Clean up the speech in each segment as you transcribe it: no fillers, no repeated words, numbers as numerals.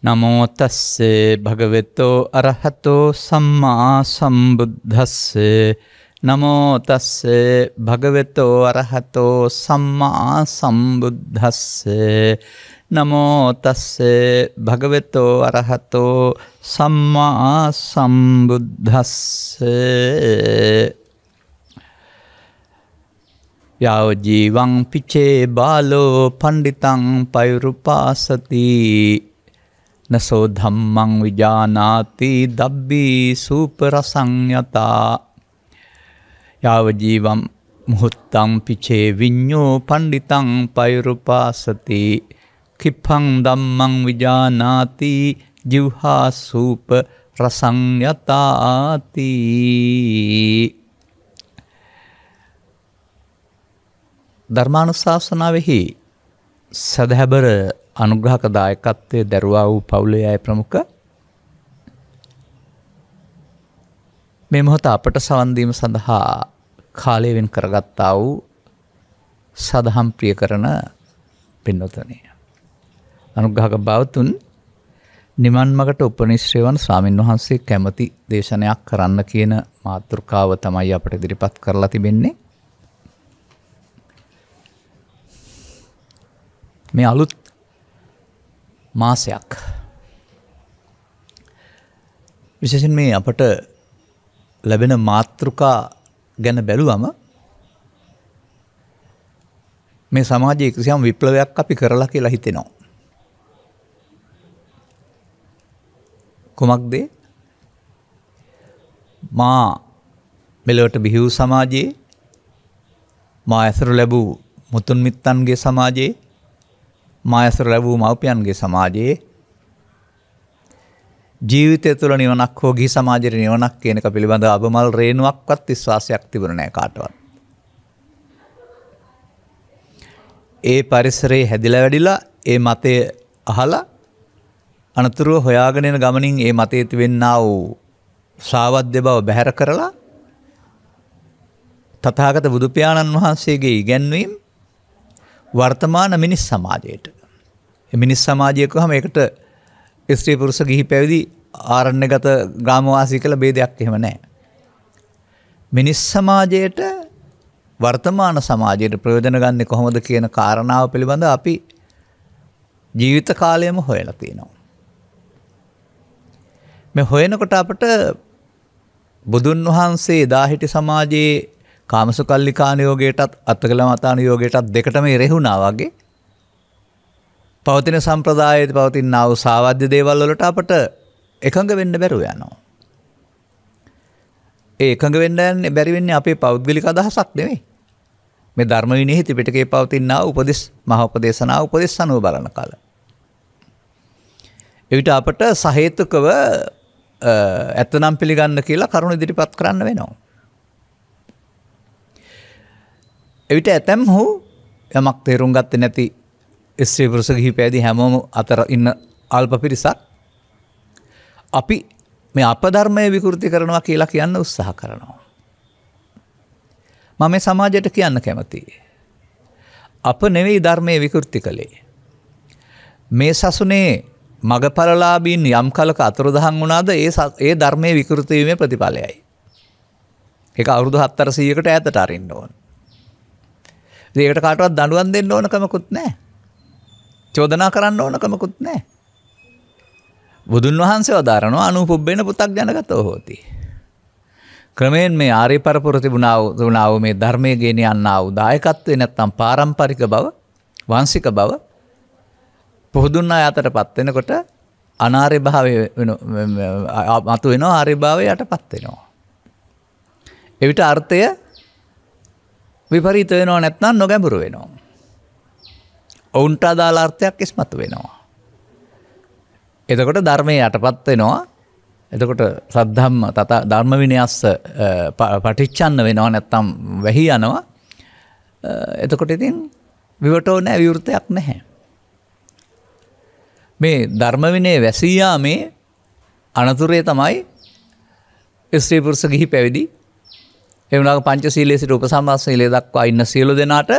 නමෝ තස්සේ භගවතෝ අරහතෝ සම්මා සම්බුද්දස්සේ නමෝ තස්සේ භගවතෝ අරහතෝ සම්මා සම්බුද්දස්සේ නමෝ තස්සේ භගවතෝ අරහතෝ සම්මා සම්බුද්දස්සේ යාව ජීවං පිචේ බාලෝ පණ්ඩිතං පෛරුපාසති නසෝ ධම්මං විජානාති දබ්බී සූපරසංයතා යාව ජීවම් මුහුත්තං පිචේ විඤ්ඤෝ පණ්ඩිතං පෛරුපාසති කිප්පං ධම්මං විජානාති ජිව්හා සූප රසංයතාති. ධර්මානුශාසනාවෙහි සදහැබර අනුග්‍රහක දායකත්වයේ දරුවා වූ පවුලේ අය ප්‍රමුඛ මේ මොහොත අපට සවන් දීම සඳහා කාලය වෙන් කරගත්තා වූ සදහම් ප්‍රිය කරන පින්වතුනි, අනුග්‍රහක බවතුන් නිවන් මගට උපනිශ්‍රේ වන ස්වාමින් වහන්සේ කැමැති දේශනයක් කරන්න කියන මාතෘකාව තමයි අපට ඉදිරිපත් කරලා තිබෙන්නේ. මේ අලුත් මාසයක් විශේෂයෙන් මේ අපට ලැබෙන මාතෘකා ගැන බැලුවම මේ සමාජයේ කිසියම් විප්ලවයක් අපි කරලා කියලා හිතෙනවා. කුමක්ද? මා මෙලොවට බිහි වූ සමාජයේ, මා ඇසුරු ලැබූ මුතුන් මිත්තන්ගේ සමාජයේ, මා ඇසුරු ලැබූ මව්පියන්ගේ සමාජයේ ජීවිතය තුළ නිවනක් හෝ ගිහි සමාජයේ නිවනක් කියන එක පිළිබඳ අබමල් රේණුවක්වත් විශ්වාසයක් තිබුණේ නැහැ කාටවත්. ඒ පරිසරයේ හැදිලා වැඩිලා ඒ මතය අහලා අනතුරුව හොයාගෙන යන ගමනින් ඒ මතයේ තිබෙනා වූ සාවද්‍ය බව බැහැර කරලා තථාගත බුදු පියාණන් වහන්සේගේ ඉගැන්වීම් වර්තමාන මිනිස් සමාජයට. මිනිස් සමාජය කොහොම ඒකට ස්ත්‍රී පුරුෂ ගිහි පැවිදි ආරණ්‍යගත ග්‍රාමවාසී කියලා ભેදයක් එහෙම නැහැ. මිනිස් සමාජයට වර්තමාන සමාජයට ප්‍රයෝජන ගන්නේ කොහොමද කියන කාරණාව පිළිබඳ අපි ජීවිත කාලයම හොයලා තියෙනවා. මේ හොයනකොට අපට බුදුන් වහන්සේ එදා හිටි සමාජයේ කාමසුකල්ලිකානුයෝගයටත් අත්තකලමතානුයෝගයටත් දෙකටම එරෙහුණා වගේ පවතින සම්ප්‍රදායයේ පවතිනා වූ සාවද්‍ය දේවල් වලට අපට එකඟ වෙන්න බැරුව යනවා. ඒ එකඟ වෙන්න බැරි වෙන්නේ අපේ පෞද්ගලික අදහසක් නෙමෙයි. මේ ධර්ම විනයෙහි ත්‍රිපිටකයේ පවතිනා උපදේශ මහ උපදේශනා උපදේශ අනුව බලන කාල. එවිට අපට සහේතුකව ඇත්තනම් පිළිගන්න කියලා කරුණු ඉදිරිපත් කරන්න වෙනවා. එවිට ඇතැම් හෝ යමක් තේරුම් ගත්තේ නැති ස්ත්‍රී පුරුෂ ගිහි පැවිදි හැමෝම අතර ඉන්න අල්ප පිරිසක් අපි මේ අපධර්මය විකෘති කරනවා කියලා කියන්න උත්සාහ කරනවා. මම මේ සමාජයට කියන්න කැමතියි. අප නෙවෙයි ධර්මයේ විකෘති කළේ. මේ සසුනේ මගපරලාභීන් යම් කලක අතුරුදහන් වුණාද ඒ ධර්මයේ විකෘති වීමේ ප්‍රතිඵලයයි. ඒක අවුරුදු 400කට ඈතට අරින්න ඕන. ඒකට කාටවත් දඬුවම් දෙන්න ඕන කමකුත් නැහැ. චෝදනා කරන්න ඕන කමකුත් නැහැ. බුදුන් වහන්සේ වදාරනවා අනුපුබ්බේන පුතග්ජනගතෝ හෝති. ක්‍රමයෙන් මේ ආර්ය පරපුර තිබුණා වූ මේ ධර්මයේ ගෙනියන්නා වූ දායකත්වයේ නැත්තම් පාරම්පරික බව, වංශික බව පොහුදුන් අය අතරපත් වෙනකොට අනාර්ය භාවයේ මතු වෙනවා, ආර්ය භාවයේ යටපත් වෙනවා. එවිට අර්ථය විපරීත වෙනවා, නැත්නම් නොගැඹුරු වෙනවා. ඔවුන්ට අදාළ අර්ථයක් ඉස්මතු වෙනවා. එතකොට ධර්මයේ යටපත් වෙනවා. එතකොට සද්ධම්ම තත ධර්ම විනයස්ස පටිච්චන්න වෙනවා, නැත්නම් වැහි යනවා. එතකොට ඉතින් විවටෝ නැහැ, විවෘතයක් නැහැ. මේ ධර්ම විනය වැසී යාමේ අනතුරේ තමයි ස්ත්‍රී පුරුෂ ගිහි පැවිදි ඒ වුණාම පංචශීලයේ සිට උපසම්පදා සීලය දක්වා ඉන්න සියලු දෙනාට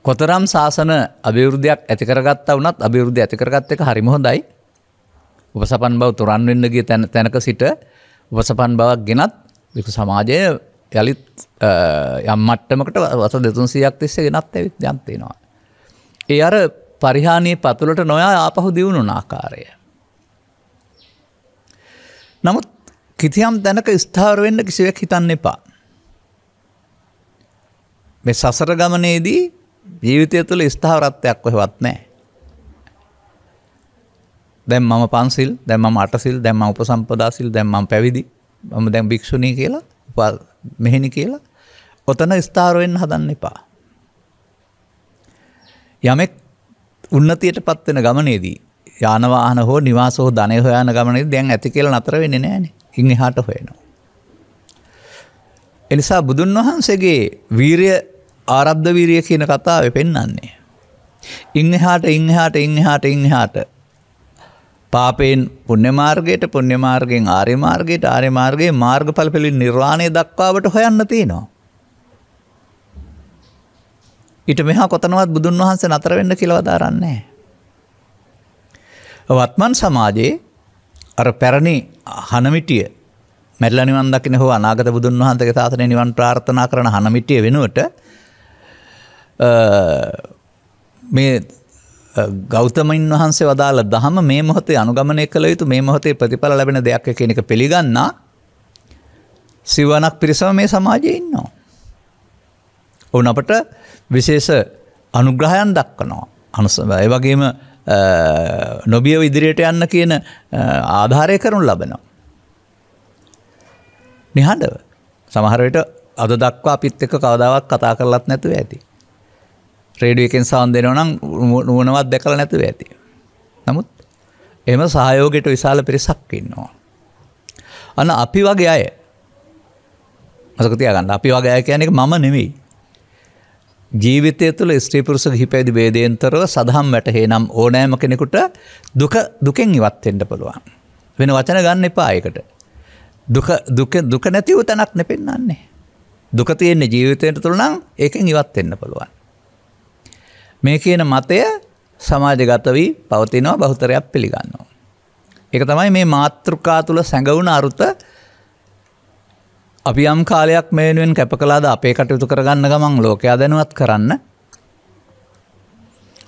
කොතරම් ශාසන අභිවෘද්ධියක් ඇති කරගත්තා වුණත් අභිවෘද්ධිය ඇති කරගත්ත එක හරිම හොඳයි. උපසපන් බව තුරන් වෙන්න ගිය තැනක සිට උපසපන් බවක් ගෙනත් විකු සමාජය යළිත් යම් මට්ටමකට වස 200ක් තිස්සේ ගෙනත් ඇවිත් යන් තියෙනවා. ඒ අර පරිහානියේ පතුලට නොයා ආපහු දියුණුන ආකාරය. නමුත් කිසියම් තැනක ස්ථාවර වෙන්න කිසිවෙක් හිතන්න එපා. මේ සසර ගමනේදී ජීවිතය තුළ ස්ථාවරත්වයක් කොහෙවත් නැහැ. දැන් මම පන්සිල්, දැන් මම අටසිල්, දැන් මම උපසම්පදා සිල්, දැන් මම පැවිදි, මම දැන් භික්ෂුණී කියලා, මෙහෙණි කියලා ඔතන ස්ථාවර වෙන්න හදන්න එපා. යමෙක් උන්නතියටපත් වෙන ගමනේදී යාන වාහන හෝ නිවාස හෝ ධනය හොයන ගමනේදී දැන් ඇති කියලා නතර වෙන්නේ නැහනේ. ඉන් එහාට හොයනවා. එනිසා බුදුන් වහන්සේගේ වීරිය ආරබ්ධ වීරිය කියන කතාවේ පෙන්වන්නේ. ඉන් එහාට පාපයෙන් පුණ්‍ය මාර්ගයට, පුණ්‍ය මාර්ගයෙන් ආර්ය මාර්ගයට, ආර්ය මාර්ගයේ මාර්ගඵල පිළින් නිර්වාණය දක්වාවට හොයන්න තියෙනවා. ඊට මෙහා කොතනවත් බුදුන් වහන්සේ නතර වෙන්න කියලා වදාරන්නේ නැහැ. වත්මන් සමාජයේ අර පැරණි හනමිටිය මැරිලා නිවන් දකින්න හෝ අනාගත බුදුන් වහන්සේගේ සාසනය නිවන් ප්‍රාර්ථනා කරන හනමිටිය වෙනුවට මේ ගෞතමයන් වහන්සේ වදාළ දහම මේ මොහොතේ අනුගමනය කළ යුතු, මේ මොහොතේ ප්‍රතිඵල ලැබෙන දෙයක් කියන එක පිළිගන්නා සිවණක් පිරිසම මේ සමාජයේ ඉන්නවා. ඔවුන් අපට විශේෂ අනුග්‍රහයන් දක්වනවා. ඒ වගේම නොබියව ඉදිරියට යන්න කියන ආධාරය කරනු ලබනවා. නිහඬව. සමහර විට අද දක්වා අපිත් එක්ක කවදාවත් කතා කරලත් නැතුව ඇති. රේඩියෝ එකෙන් සාවන් දෙනවා නම් නුවණවත් දැකලා නැතුව ඇති. නමුත් එහෙම සහයෝගයට විශාල පිරිසක් ඉන්නවා. අන්න අපි වගේ අය මතක තියාගන්න. අපි වගේ අය කියන්නේ මම නෙමෙයි. ජීවිතය තුළ ස්ත්‍රී පුරුෂ ගිහි පැවිදි ભેදයෙන්තරව සදහම් වැටහෙනම් ඕනෑම කෙනෙකුට දුකෙන් ඉවත් වෙන්න පුළුවන්. වෙන වචන ගන්න එපා ඒකට. දුක නැති වූ තැනක් නෙපෙන්නන්නේ. දුක තියෙන ජීවිතය තුළ නම් ඒකෙන් ඉවත් වෙන්න පුළුවන්. මේ කියන මතය සමාජගත වී පවතිනවා, බහුතරයක් පිළිගන්නවා. ඒක තමයි මේ මාතෘකා තුළ සැඟවුණ අරුත. අපි යම් කාලයක් මේ වෙනුවෙන් කැප කළාද අපේ කටයුතු කරගන්න ගමන් ලෝකයා දැනුවත් කරන්න.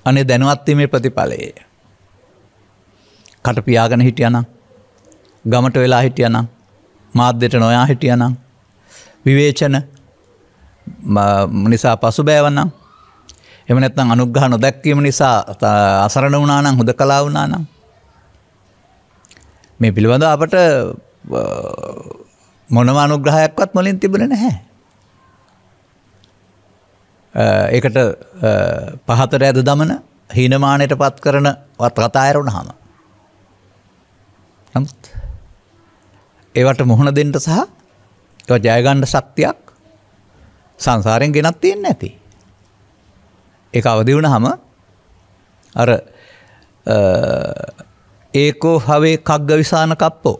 අනේ දැනුවත් වීමේ ප්‍රතිඵලය. කට පියාගෙන හිටියානම්, ගමට වෙලා හිටියානම්, මාධ්‍යට නොයා හිටියානම්, විවේචන නිසා පසුබෑවනම්, එහෙම නැත්නම් අනුග්‍රහ නොදැක්වීම නිසා අසරණ වුණා නම්, හුදකලා වුණා නම්, මේ පිළිබඳව අපට මොනම අනුග්‍රහයක්වත් මොලින් තිබුණේ නැහැ. ඒකට පහතට ඇද දමන, හීනමානයට පත් කරන කතා ඇරුණාම. නමුත් ඒවට මුහුණ දෙන්න සහ ඒවා ජය ගන්න ශක්තියක් සංසාරයෙන් ගෙනත් තියෙන්නේ නැති. ඒක අවදි වුණාම අර ඒකෝ හවේ කග්ගවිසාන කප්පෝ,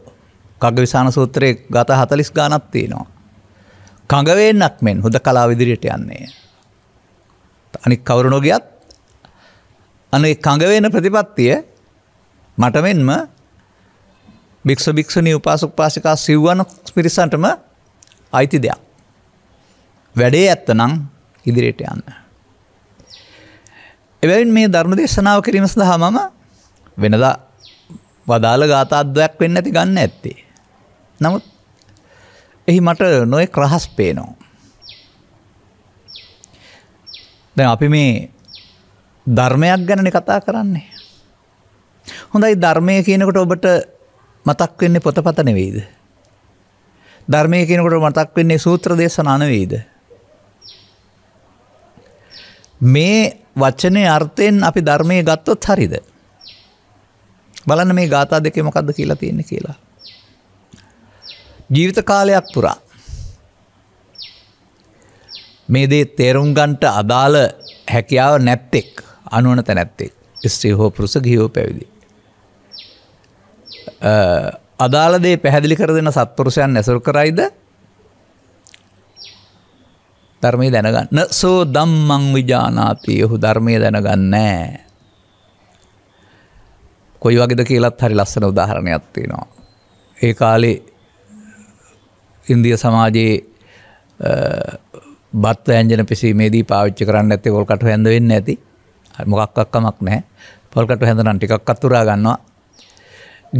කග්ගවිසාන සූත්‍රයේ ගාථා 40 ගානක් තියෙනවා. කඟ වේන්නක් මෙන් හුදකලාව ඉදිරියට යන්නේ. අනික කවුරු නොගියත් අනේ කඟ වෙන ප්‍රතිපත්තිය මට මෙන්ම භික්ෂු භික්ෂුණී උපාසක උපාසිකා සිව්වන පිරිසටම අයිති දෙයක්. වැඩේ ඇත්තනම් ඉදිරියට යන්න. එබැවින් මේ ධර්ම දේශනාව කිරීම සඳහා මම වෙනදා වදාළ ගාථාද්වයක් වෙන්න ඇති ගන්න ඇත්තේ. නමුත් එහි මට නොයෙක් රහස් පේනවා. දැන් අපි මේ ධර්මයක් ගැනනේ කතා කරන්නේ. හොඳයි, ධර්මය කියනකොට ඔබට මතක් වෙන්නේ පොතපත නෙවෙයිද? ධර්මය කියනකොට මතක් වෙන්නේ සූත්‍ර දේශනා නෙවෙයිද? මේ වචනේ අර්ථයෙන් අපි ධර්මයේ ගත්තොත් හරිද? බලන්න මේ ගාථා දෙකේ මොකද්ද කියලා තියෙන්නේ කියලා. ජීවිත කාලයක් පුරා මේ දේ තේරුම් ගන්නට අදාළ හැකියාව නැත්තෙක්, අනුවණත නැත්තෙක්, ස්ත්‍රී හෝ පුරුෂ, ගිහි හෝ පැවිදි, අදාළ දේ පැහැදිලි කර දෙන සත්පුරුෂයන් ඇසුරු කරයිද ධර්මයේ දැනගන්න. සෝ ධම්මං විජානාති. ඔහු ධර්මයේ දැනගන්නේ නැහැ. කොයි වගේද කියලාත් හරි ලස්සන උදාහරණයක් තියෙනවා. ඒ කාලේ ඉන්දිය සමාජයේ බත් ව්‍යංජන පිසීමේදී පාවිච්චි කරන්න නැත්තේ පොල් කටු හැඳ වෙන්නේ නැති. මොකක්වත් කමක් නැහැ. පොල් කටු හැඳ නම් ටිකක් අතුරා ගන්නවා.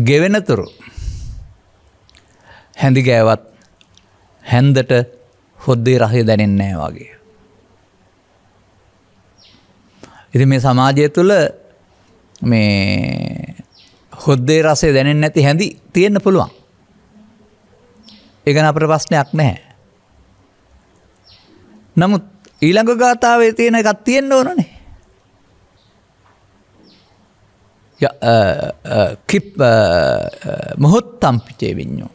ගෙවෙනතුරු හැඳි ගෑවත් හැන්දට හොද්දේ රහය දැනෙන්නේ නැහැ වගේ. ඉතින් මේ සමාජය තුළ මේ හොද්දේ රසය දැනෙන්නේ නැති හැඳි තියෙන්න පුළුවන්. ඒක ගැන අපිට ප්‍රශ්නයක් නැහැ. නමුත් ඊළඟ ගාථාවේ තියෙන එකක් තියෙන්න ඕනනේ. කිප් මොහොත්තම් පිචේ විඤ්ඤෝ.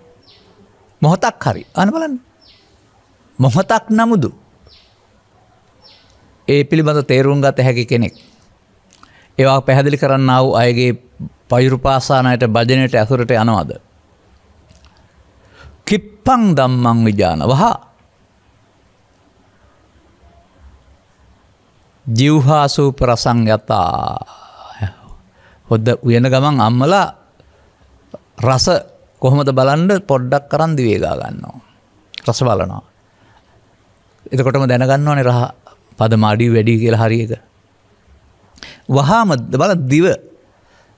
මොහොතක් හරි. අන්න බලන්න. මොහොතක් නමුදු. ඒ පිළිබඳ තේරුම් ගත හැකි කෙනෙක්. ඒවා පැහැදිලි කරන්නා වූ අයගේ පෛරුපාසානයට භජනයට ඇසුරට යනවද? කිප්පං ධම්මං විජාන වහා ජීවහාසු ප්‍රසංගතා. හොද්ද උයන ගමන් අම්මලා රස කොහොමද බලන්න පොඩ්ඩක් කරන් දිවේ ගා ගන්නවා. රස බලනවා. එතකොටම දැනගන්න ඕනේ රහ පදම අඩි වැඩි කියලා හරි එක. වහාම බල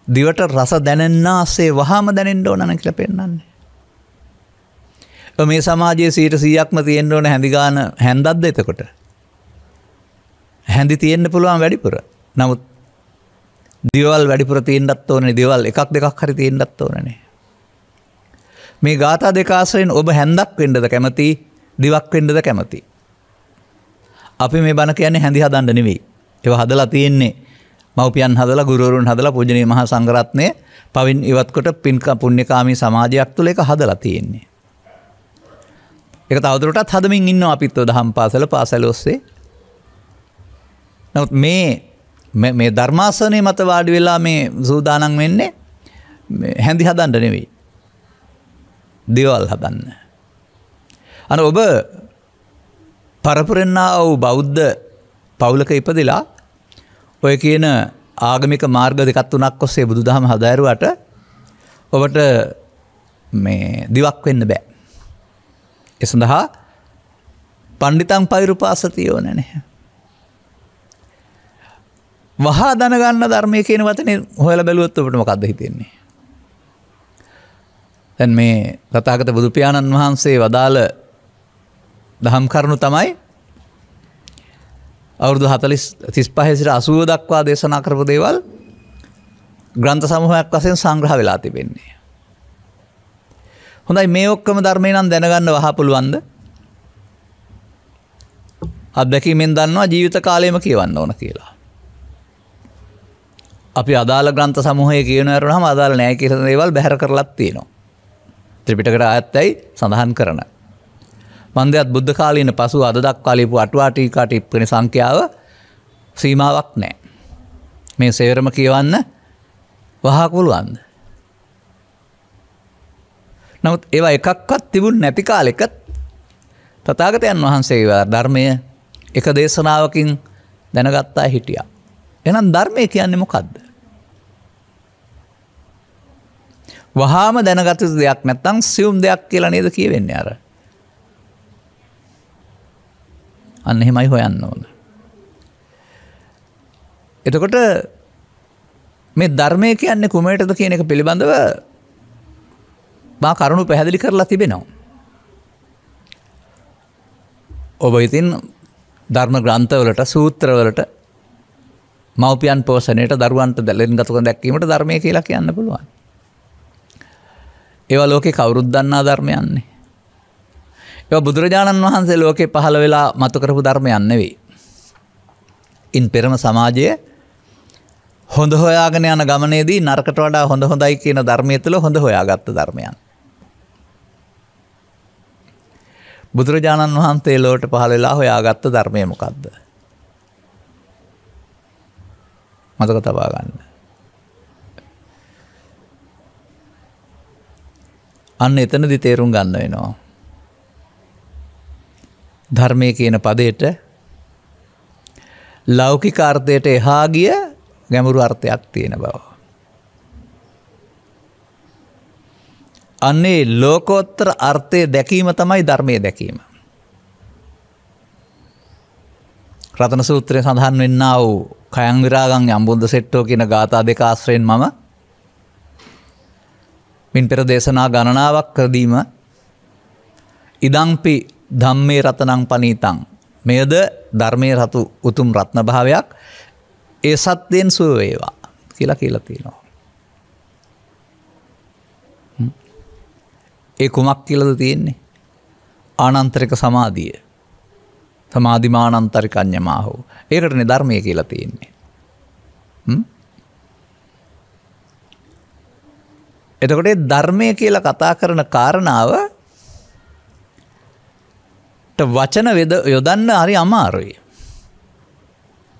දිවට රස දැනෙන්නාසේ වහාම දැනෙන්න ඕන නම් කියලා පෙන්නන්නේ. මේ සමාජයේ 100%ක්ම තියෙන්න ඕන හැඳි ගන්න හැන්දක්ද එතකොට? හැඳි තියෙන්න පුළුවන් වැඩිපුර. නමුත් දිවවල් වැඩිපුර තියෙන්නත් ඕනේ. දිවවල් එකක් දෙකක් හරි තියෙන්නත් ඕනනේ. මේ ගාථා දෙක ආශ්‍රයෙන් ඔබ හැන්දක් වෙන්නද කැමති? දිවක් වෙන්නද කැමති? අපි මේ බණ කියන්නේ හැඳි හදන්න නෙවෙයි. ඒවා හදලා තියෙන්නේ මව්පියන් හදලා ගුරුවරුන් හදලා පූජනීය මහා සංඝරත්නය පවින් ඉවත් කොට පුණ්‍යකාමී සමාජයක් තුළ ඒක හදලා තියෙන්නේ. ඒක තවදුරටත් හදමින් ඉන්නවා අපිත් දහම් පාසල ඔස්සේ. නමුත් මේ ධර්මාසනයේ මත වාඩි වෙලා මේ සූදානම් වෙන්නේ හැඳි හදන්න නෙවෙයි. දේවල් හදන්න. අනේ ඔබ පරපුරෙන්නා වූ බෞද්ධ පවුලක ඉපදිලා ඔය කියන ආගමික මාර්ග දෙකක් තුනක් ඔස්සේ බුදුදහම හදාරුවට ඔබට මේ දිවක් වෙන්න බෑ. ඒ සඳහා පණ්ඩිතං පෛරුපාසති ඕනනේ. වහා දැනගන්න ධර්මයේ කියන වචනේ හොයලා බැලුවොත් ඔබට මොකක්ද හිතෙන්නේ? දැන් මේ තථාගත බුදු පියාණන් වහන්සේ වදාළ දහම් කරුණු තමයි අවුරුදු 35 සිට 80 දක්වා දේශනා කරපු දේවල් ග්‍රන්ථ සමූහයක් වශයෙන් සංග්‍රහ වෙලා තිබෙන්නේ. හොඳයි මේ ඔක්කොම ධර්මේ නම් දැනගන්න වහා පුළුවන්ද? අත්දැකීමෙන් දන්නවා ජීවිත කාලයම කියවන්න ඕන කියලා. අපි අදාළ ග්‍රන්ථ සමූහයේ කියනවා වරුනහම අදාළ නැහැ කියලා දේවල් බැහැර කරලත් තියෙනවා. ත්‍රිපිටකට ආයත්තයි සඳහන් කරන. මන්දයත් බුද්ධ කාලීන පසු අද දක්වා ලියපු අටුවා ටීකා ටිප්පණි සංඛ්‍යාව සීමාවක් නැහැ. මේ සේරම කියවන්න වහා පුළුවන්ද? නමුත් ඒවා එකක්වත් තිබුණ නැති කාලෙක තථාගතයන් වහන්සේ ධර්මය එක දේශනාවකින් දැනගත්තා හිටියා. එහෙනම් ධර්මය කියන්නේ මොකද්ද? වහාම දැනගත යුතු දෙයක් නැත්නම් සියුම් දෙයක් කියලා නේද කියවෙන්නේ අර. අන්න එහෙමයි හොයන්න ඕන. එතකොට මේ ධර්මය කියන්නේ කුමයටද කියන එක පිළිබඳව මා කරුණු පැහැදිලි කරලා තිබෙනවා. ඔබ ඉතින් ධර්ම ග්‍රන්ථවලට සූත්‍රවලට මව්පියන් පෝෂණයට දරුවන්ට දැලෙන්ගතකම් දැක්වීමට ධර්මය කියලා කියන්න පුළුවන්. ඒවා ලෝකේ කවුරුත් දන්නා ධර්මයන්නේ. ඒවා බුදුරජාණන් වහන්සේ ලෝකේ පහළ වෙලා මතු කරපු ධර්මයන් නෙවෙයි. ඉන් පෙරම සමාජයේ හොඳ හොයාගෙන යන ගමනේදී නරකට වඩා හොඳයි කියන ධර්මයේ තුල හොඳ හොයාගත්ත ධර්මයන්. බුදුරජාණන් වහන්සේ ලෝකෙට පහළ වෙලා හොයාගත්ත ධර්මය මොකද්ද? මතක තබා ගන්න. අන්න එතනදී තේරුම් ගන්න වෙනවා. ධර්මයේ කියන පදයට ලෞකික අර්ථයට එහා ගිය ගැඹුරු අර්ථයක් තියෙන බව. අන්නේ ලෝකෝත්තර අර්ථය දැකීම තමයි ධර්මයේ දැකීම. රතන සූත්‍රයේ සඳහන් වෙන්නා වූ කයං විරාගං යම්බුද්ද සෙට්ටෝ කියන ගාථා දෙක ආශ්‍රයෙන් මම මින් පෙර දේශනා ගණනාවක් කරදීම ඉදංපි ධම්මේ රතනං පනීතං මෙයද ධර්මයේ රතු උතුම් රත්න භාවයක් ඒ සත්‍යයෙන් සුව වේවා කියලා තියෙනවා. ඒ කුමක් කියලාද තියෙන්නේ? ආනන්තරික සමාධිය. සමාධිමානන්තරික අඤ්ඤමාහෝ. ඒකටනේ ධර්මය කියලා තියෙන්නේ. එතකොට ධර්මය කියලා කතා කරන කාරණාව වචන යොදන්න හරි අමාරුයි.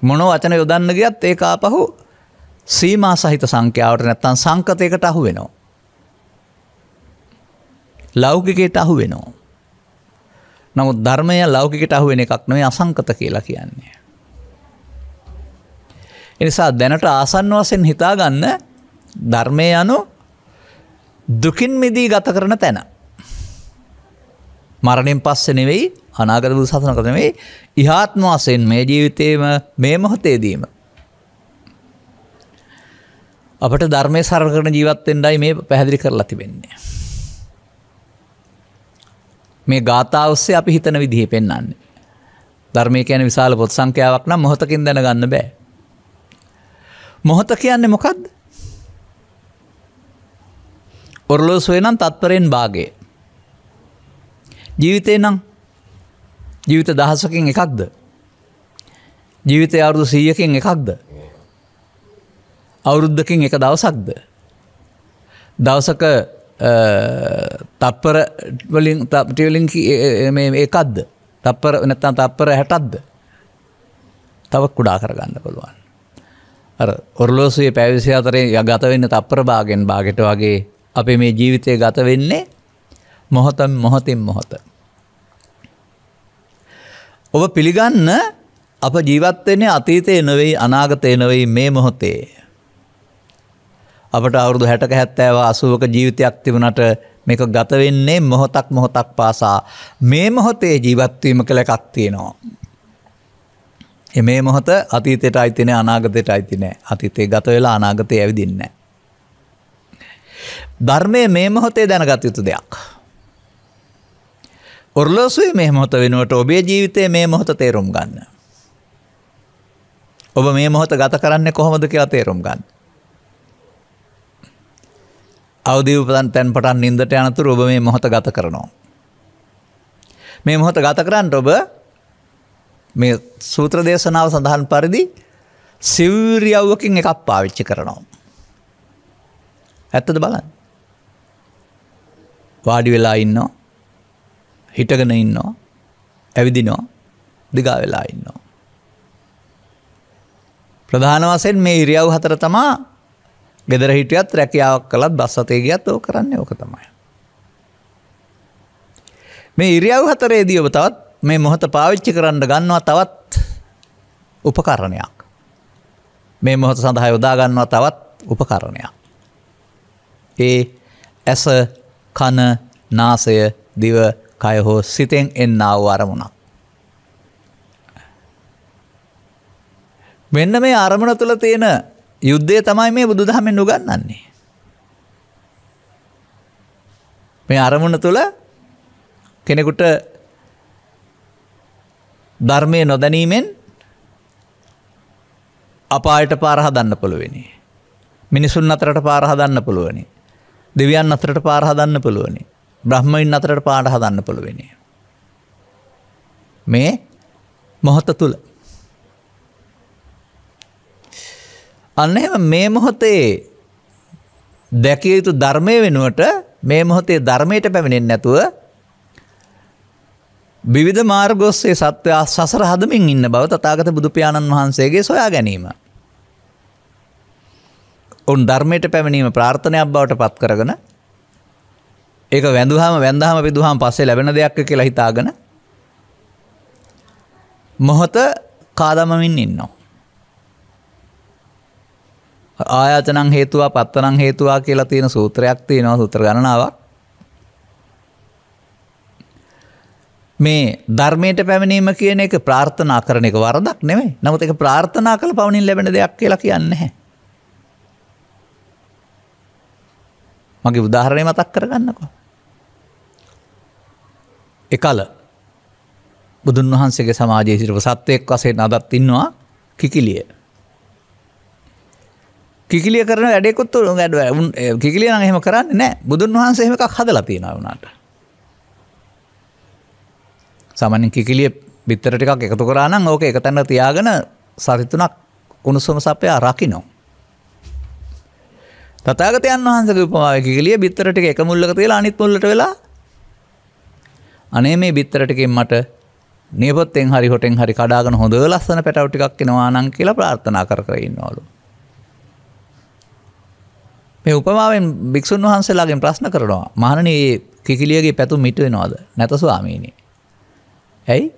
මොන වචන යොදන්න ගියත් ඒක ආපහු සීමා සහිත සංඛ්‍යාවට නැත්තම් සංකතයකට අහු වෙනවා. ලෞකිකයට අහු වෙනවා. නමුත් ධර්මය ලෞකිකයට අහු වෙන එකක් නෙවෙයි අසංකත කියලා කියන්නේ. ඒ නිසා දැනට ආසන්න වශයෙන් හිතා ගන්න ධර්මය anu දුකින් මිදී ගත කරන තැන. මරණයෙන් පස්සේ නෙවෙයි අනාගත බුදු සසුනක නෙවෙයි ඉහාත්ම වශයෙන් මේ ජීවිතේම මේ මොහොතේදීම අපට ධර්මයේ සරල කරන ජීවත් වෙන්නයි මේ පැහැදිලි කරලා තිබෙන්නේ. මේ ගාථා ඔස්සේ අපි හිතන විදිහේ පෙන්වන්නේ. ධර්මය කියන්නේ විශාල පොත් සංඛ්‍යාවක් නම් මොහොතකින් දැනගන්න බෑ. මොහොත කියන්නේ මොකද්ද? ඔරලෝසුවේ නම් තත්පරෙන් භාගය. ජීවිතේ නම් ජීවිත දහසකින් එකක්ද? ජීවිතය අවුරුදු 100කින් එකක්ද? අවුරුද්දකින් එක දවසක්ද? දවසක තප්පර වලින් මේ එකක්ද? තප්පර නැත්නම් තප්පර 60ක්ද? තව කුඩා කරගන්න පුළුවන්. අර ඔරලෝසුවේ පැය 24 ගත වෙන්න තප්පර භාගෙන් භාගයට වගේ අපේ මේ ජීවිතය ගත වෙන්නේ මොහොතින් මොහොත. ඔබ පිළිගන්න අප ජීවත් වෙන්නේ අතීතේ නෙවෙයි අනාගතේ නෙවෙයි මේ මොහොතේ. අපට අවුරුදු 60ක 70ක 80ක ජීවිතයක් තිබුණාට මේක ගත වෙන්නේ මොහොතක් පාසා මේ මොහොතේ ජීවත් වීම කියලා එකක් තියෙනවා. මේ මොහොත අතීතයට අයිති නැහැ අනාගතයට අයිති නැහැ. අතීතේ ගත වෙලා අනාගතේ ඇවිදින්නේ නැහැ. ධර්මයේ මේ මොහොතේ දැනගත යුතු දෙයක්. ඔරලෝසුවේ මේ මොහොත වෙනුවට ඔබේ ජීවිතයේ මේ මොහොත තේරුම් ගන්න. ඔබ මේ මොහොත ගත කරන්නේ කොහොමද කියලා තේරුම් ගන්න. අවදි උපන් තැන් පටන් නින්දට යනතුරු ඔබ මේ මොහොත ගත කරනවා. මේ මොහොත ගත කරන්න ඔබ මේ සූත්‍ර දේශනාව සඳහන් පරිදි සිව්රියව්වකින් එකක් පාවිච්චි කරනවා. ඇත්තද බලන්න. වාඩි වෙලා ඉන්නවා. හිටගෙන ඉන්නවා. ඇවිදිනවා. දිගා වෙලා ඉන්නවා. ප්‍රධාන වශයෙන් මේ ඉරියව් හතර තමයි ගෙදර හිටියත් රැකියාවක් කළත් බස් අතේ ගියත් ඕක කරන්නේ ඕක තමයි. මේ ඉරියව් හතරේදී ඔබ තවත් මේ මොහොත පාවිච්චි කරන්න ගන්නවා තවත් උපකරණයක්. මේ මොහොත සඳහා යොදා ගන්නවා තවත් උපකරණයක්. ඒ ඇස, කන, නාසය, දිව, කය හෝ සිතෙන් එන්නා වූ අරමුණක්. මෙන්න මේ අරමුණ තුළ තියෙන යුද්ධය තමයි මේ බුදුදහමෙන් උගන්වන්නේ. මේ අරමුණ තුළ කෙනෙකුට ධර්මයේ නොදැනීමෙන් අපායට පාර හදන්න පුළුවනි. මිනිසුන් අතරට පාර හදන්න පුළුවනි. දෙවියන් අතරට පාර හදන්න පුළුවනි. බ්‍රහ්මයන් අතරට පාර හදන්න පුළුවනි. මේ මොහොත තුල. අන්න එහෙම මේ මොහොතේ දැකිය යුතු ධර්මයේ වෙනුවට මේ මොහොතේ ධර්මයට පැමිණෙන්නේ නැතුව විවිධ මාර්ග ඔස්සේ සත්‍ය සසර හදමින් ඉන්න බව තථාගත බුදු පියාණන් වහන්සේගේ සොයා ගැනීම. උන් ධර්මයට පැමිණීම ප්‍රාර්ථනාවක් බවට පත් කරගෙන ඒක වැඳුවාම පිදුවාම පස්සේ ලැබෙන දෙයක් කියලා හිතාගෙන මොහොත කාදමමින් ඉන්නවා. ආයතනං හේතුවා පත්තනං හේතුවා කියලා තියෙන සූත්‍රයක් තියෙනවා, සූත්‍ර ගණනාවක්. මේ ධර්මයට පැමිණීම කියන එක ප්‍රාර්ථනා කරන එක වරදක් නෙමෙයි. නමුත් ඒක ප්‍රාර්ථනා කළ පවණින් ලැබෙන දෙයක් කියලා කියන්නේ නැහැ. මගේ උදාහරණය මතක් කරගන්නකෝ. එකල බුදුන් වහන්සේගේ සමාජයේ සිටපු සත්වයෙක් වශයෙන් අදත් ඉන්නවා කිකිලිය. කිකිලිය කරන වැඩේකුත් කිකිලිය නම් එහෙම කරන්නේ නැහැ. බුදුන් වහන්සේ එහෙම එකක් හදලා තියෙනවා උනාට. සාමාන්‍යයෙන් කිකිලිය බිත්තර ටිකක් එකතු කරා නම් ඕක එක තැනක තියාගෙන සති 3ක් උණුසුම සපයා රකින්න. තථාගතයන් වහන්සේගේ උපමාවේ කිකිලිය බිත්තර ටික එක මුල්ලක තියලා අනිත් මුල්ලට වෙලා අනේ මේ බිත්තර ටිකෙන් මට නියපොත්තෙන් හරි හොටෙන් හරි කඩාගෙන හොඳ ලස්සන පැටව ටිකක් එනවා නම් කියලා ප්‍රාර්ථනා කර කර ඉන්නවලු. මේ උපමාවෙන් භික්ෂුන් වහන්සේලාගෙන් ප්‍රශ්න කරනවා. මහණනි මේ කිකිලියගේ පැතුම් මිට වෙනවද? නැත ස්වාමීනි. ඇයි?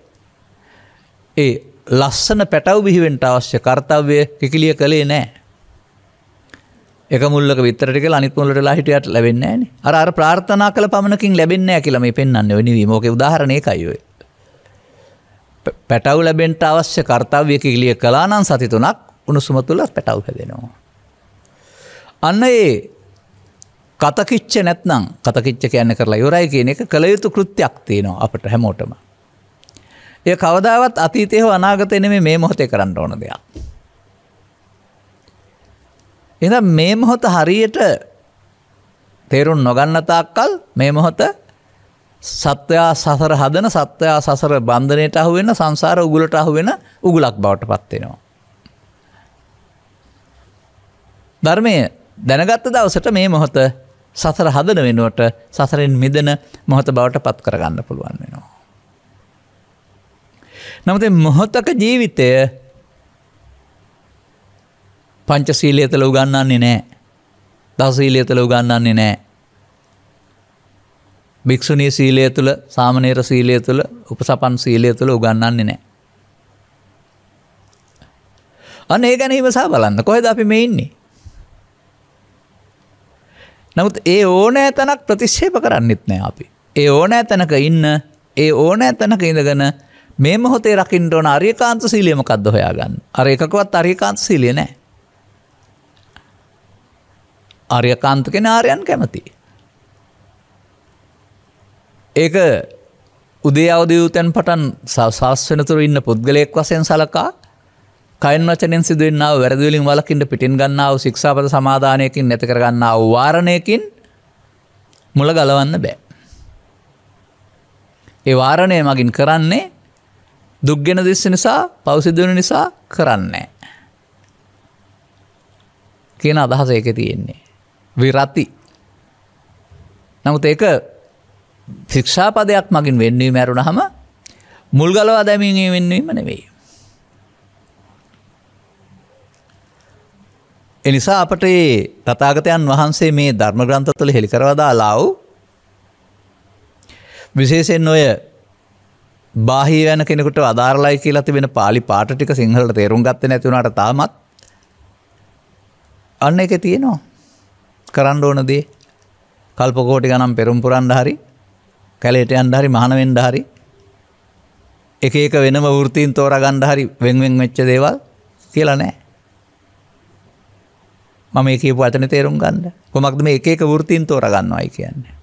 ඒ ලස්සන පැටව බිහිවෙන්න අවශ්‍ය කාර්යය කිකිලිය කළේ නැහැ. එක මුල්ලක විතර ටික අනිත් මුල්ලට වෙලා හිටියට ලැබෙන්නේ නැහනේ. අර ප්‍රාර්ථනා කළ පමණකින් ලැබෙන්නේ නැහැ කියලා මේ පෙන්වන්නේ. ඔය නිවීම. ඕකේ උදාහරණ ඒකයි ඔය. පැටව ලැබෙන්න අවශ්‍ය කාර්යය කිකිලිය කළා නම් සති 3ක් උණුසුම තුල පැටව හැදෙනවා. අන්න ඒ කතකිච්ච නැත්නම් කතකිච්ච කියන්නේ කරලා ඉවරයි කියන එක කළ යුතු කෘත්‍යයක් තියෙනවා අපිට හැමෝටම. ඒ කවදාවත් අතීතේ හෝ අනාගතේ නෙමෙයි මේ මොහොතේ කරන්න ඕන දෙයක්. එහෙනම් මේ මොහොත හරියට තේරුම් නොගන්න තාක්කල් මේ මොහොත සත්වයා සසර හදන සත්වයා සසර බන්ධනයට අහු වෙන සංසාර උගුලට අහු වෙන උගුලක් බවට පත් වෙනවා. ධර්මයේ දැනගත්ත දවසට මේ මොහොත සසර හදන වෙනුවට සසරෙන් මිදෙන මොහොත බවට පත් කරගන්න පුළුවන් වෙනවා. නමුත් මොහොතක ජීවිතය පංචශීලයේ තුල උගන්වන්නේ නැහැ. දසශීලයේ තුල උගන්වන්නේ නැහැ. භික්ෂුණී සීලය තුල, සාමණේර සීලය තුල, උපසපන් සීලය තුල උගන්වන්නේ නැහැ. අන්න ඒ ගැන ඉවසා බලන්න. කොහෙද අපි මේ ඉන්නේ? නමුත් ඒ ඕනෑ තැනක් ප්‍රතික්ෂේප කරන්නෙත් නැහැ අපි. ඒ ඕනෑ තැනක ඉන්න, ඒ ඕනෑ තැනක ඉඳගෙන මේ මොහොතේ රකින්න ඕන අරියකාන්ත සීලය මොකද්ද හොයාගන්න. අර එකකවත් අරියකාන්ත සීලය නැහැ. ආර්යකාන්ත කෙන ආර්යයන් කැමති. ඒක උදේ අවදි උතෙන් පටන් සාස් වෙනතුරු ඉන්න පුද්ගලයෙක් වශයෙන් සලකා කයින් වචනෙන් සිදුවෙනා වූ වැරදි වලින් වළකින්න පිටින් ගන්නා වූ ශික්ෂාපද සමාදානයකින් නැති කර ගන්නා වූ වාරණයකින් මුල ගලවන්න බෑ. ඒ වාරණය මගින් කරන්නේ දුක්ගෙන දිස්ස නිසා, පව් සිදු වෙන නිසා කරන්නේ කියන අදහස ඒකේ තියෙන්නේ. විරති. නමුත් ඒක ශික්ෂාපදයක් මගින් වෙන්වීම ඇරුණාම මුල් ගලවා දැමීමේ වෙන්වීම නෙවෙයි. ඒ නිසා අපට මේ තථාගතයන් වහන්සේ මේ ධර්ම ග්‍රන්ථ තුළ හෙළි කරවලා දාලා වූ විශේෂයෙන් ඔය බාහිර වෙන කෙනෙකුට අදාළයි කියලා තිබෙන පාලි පාඨ ටික සිංහලට තේරුම් ගත්තේ නැති වුණාට තාමත් අන්න එකේ තියෙනවා. කරන්න ඕන දේ කල්ප කෝටි ගණන් පෙරම් පුරන්න හරි කැලේට යන්න හරි මහාන වෙන්න හරි එක එක වෙනම වෘත්තීන් තෝරා ගන්න හරි වෙන් වෙන් වෙච්ච දේවල් කියලා නැහැ. මම මේ කියපු වචනේ තේරුම් ගන්න. කොහොමද මේ එක එක වෘත්තීන් තෝරා ගන්නවයි කියන්නේ.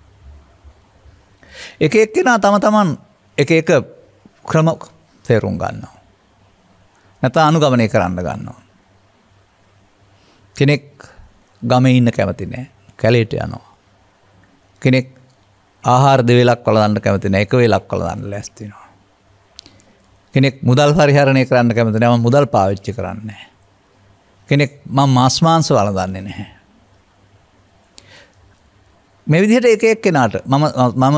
එක එක්කෙනා තම තමන් එක එක ක්‍රම තේරුම් ගන්නවා. නැත්නම් අනුගමනය කරන්න ගන්නවා. කෙනෙක් ගමේ ඉන්න කැමති නැහැ. කැලේට යනවා. කෙනෙක් ආහාර දෙවේලක් වළඳන්න කැමති නැහැ. එක වේලක් වළඳන්න ලෑස්ති වෙනවා. කෙනෙක් මුදල් පරිහරණය කරන්න කැමති නැහැ. මම මුදල් පාවිච්චි කරන්නේ නැහැ. කෙනෙක් මම මාස් මාංශ වළඳන්නේ නැහැ. මේ විදිහට එක එක්කෙනාට මම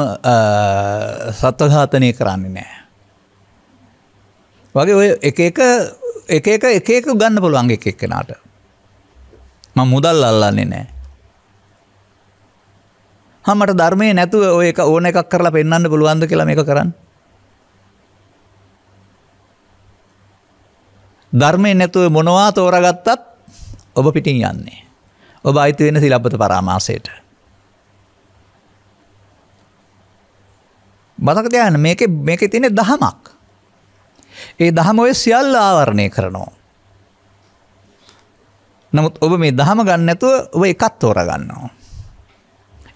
සත්ව ඝාතනය කරන්නේ නැහැ. වගේ ඔය එක එක ගන්න පුළුවන් එක එක්කෙනාට. මම මුදල් අල්ලන්නේ නැහැ. මට ධර්මයේ නැතුව ඔය එක ඕන එකක් කරලා පෙන්වන්න පුළුවන්ද කියලා මේක කරන්න. ධර්මයෙන් නැතුව මොනවා තෝරාගත්තත් ඔබ පිටින් යන්නේ. ඔබ අයිති වෙන සිලබ්බත පරාමාසයට. මතක තියාගන්න මේකේ තියෙන දහමක්. ඒ දහම ඔය සියල්ල ආවරණය කරනවා. නමුත් ඔබ මේ දහම ගන්න නැතුව ඔබ එකක් තෝරා ගන්නවා.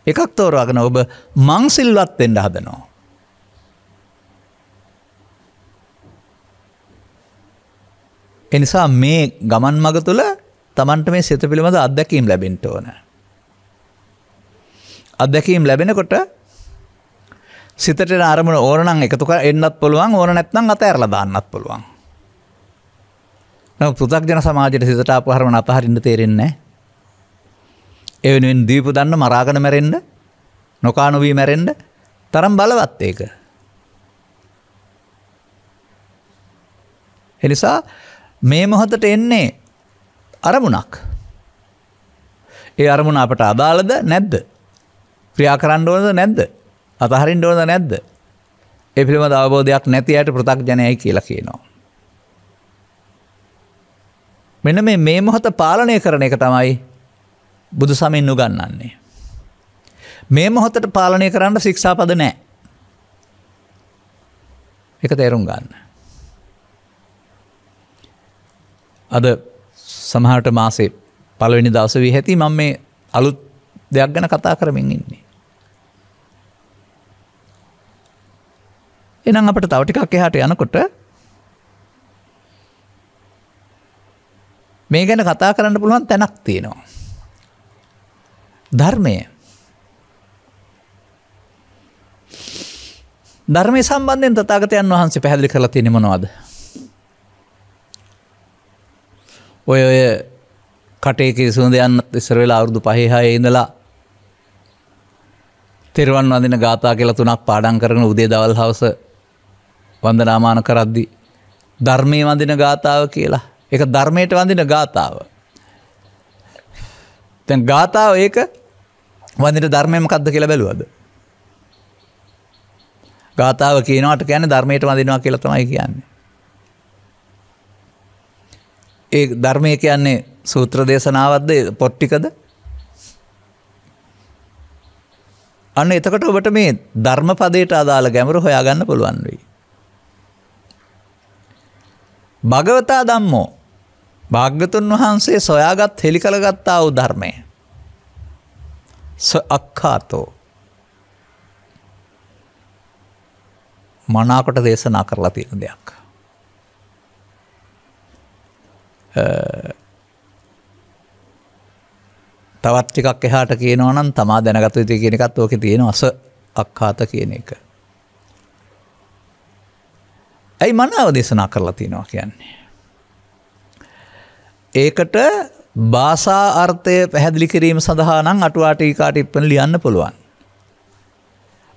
එකක් තෝරාගෙන ඔබ මං සිල්වත් වෙන්න හදනවා. ඒ නිසා මේ ගමන් මඟ තුළ Tamanට මේ සිත පිළිබඳ අත්දැකීම් ලැබෙන්න ඕන. අත්දැකීම් ලැබෙනකොට සිතට අරමුණ ඕන නම් එකතු කර එන්නත් පුළුවන්, ඕන නැත්නම් අතහැරලා දාන්නත් පුළුවන්. නමුත් පෘථග්ජන සමාජයේ සිතට ආපු අරමුණ අතහරින්න තේරෙන්නේ නැහැ. ඒ වෙනුවෙන් දීපු දන්න මරාගෙන මැරෙන්න, නොකානු වී මැරෙන්න තරම් බලවත් ඒක. ඒ නිසා මේ මොහොතට එන්නේ අරමුණක්. ඒ අරමුණ අපට අදාළද නැද්ද? ක්‍රියා කරන්න ඕනද නැද්ද? අතහරින්න ඕනද නැද්ද? ඒ පිළිබඳ අවබෝධයක් නැති අයට පෘථග්ජනයයි කියලා කියනවා. මෙන්න මේ මොහොත පාලනය කරන එක තමයි බුදු සමයෙන් උගන්වන්නේ. මේ මොහොතට පාලනය කරන්න ශික්ෂාපද නැහැ. ඒක තේරුම් ගන්න. අද සමහරට මාසේ පළවෙනි දවසේ වී ඇති මම මේ අලුත් දෙයක් ගැන කතා කරමින් ඉන්නේ. එහෙනම් අපිට තව ටිකක් එහාට යනකොට මේ ගැන කතා කරන්න පුළුවන් තැනක් තියෙනවා. ධර්මයේ සම්බන්ධයෙන් තථාගතයන් වහන්සේ පැහැදිලි කරලා තියෙන්නේ මොනවද? ඔය කටේ කිරිසුඳ යන්නත් ඉස්සර වෙලා අවුරුදු 5-6 ඉඳලා තෙරුවන් වඳින ගාථා කියලා 3ක් පාඩම් කරගෙන උදේ දවල් හවස වන්දනාමාන කරද්දී ධර්මයේ වඳින ගාථාව කියලා. ඒක ධර්මයට වඳින ගාථාව. දැන් ගාථාව ඒක වඳින ධර්මය මොකක්ද කියලා බැලුවද? ගාථාව කියනවාට කියන්නේ ධර්මයට වඳිනවා කියලා තමයි කියන්නේ. ඒ ධර්මය කියන්නේ සූත්‍ර දේශනාවක්ද පොත් ටිකද? අන්න එතකොට ඔබට මේ ධර්ම පදයට අදාළ ගැඹුර හොයාගන්න පුළුවන් වෙයි. භගවතා ධම්මෝ භාග්‍යතුන් වහන්සේ සොයාගත් හෙළි කළගත්තා වූ ධර්මය. අක්ඛාතෝ මනාකොට දේශනා කරලා තියෙන දෙයක්. තවත් ටිකක් එහාට කියනවා නම් තමා දැනගත යුතු කියන එකත් ඕකේ තියෙනවා අක්ඛාත කියන එක. ඇයි මනාව දේශනා කරලා තියෙනවා කියන්නේ? ඒකට භාෂා අර්ථය පැහැදිලි කිරීම සඳහා නම් අටුවා ටීකා ටිප්පණි ලියන්න පුළුවන්.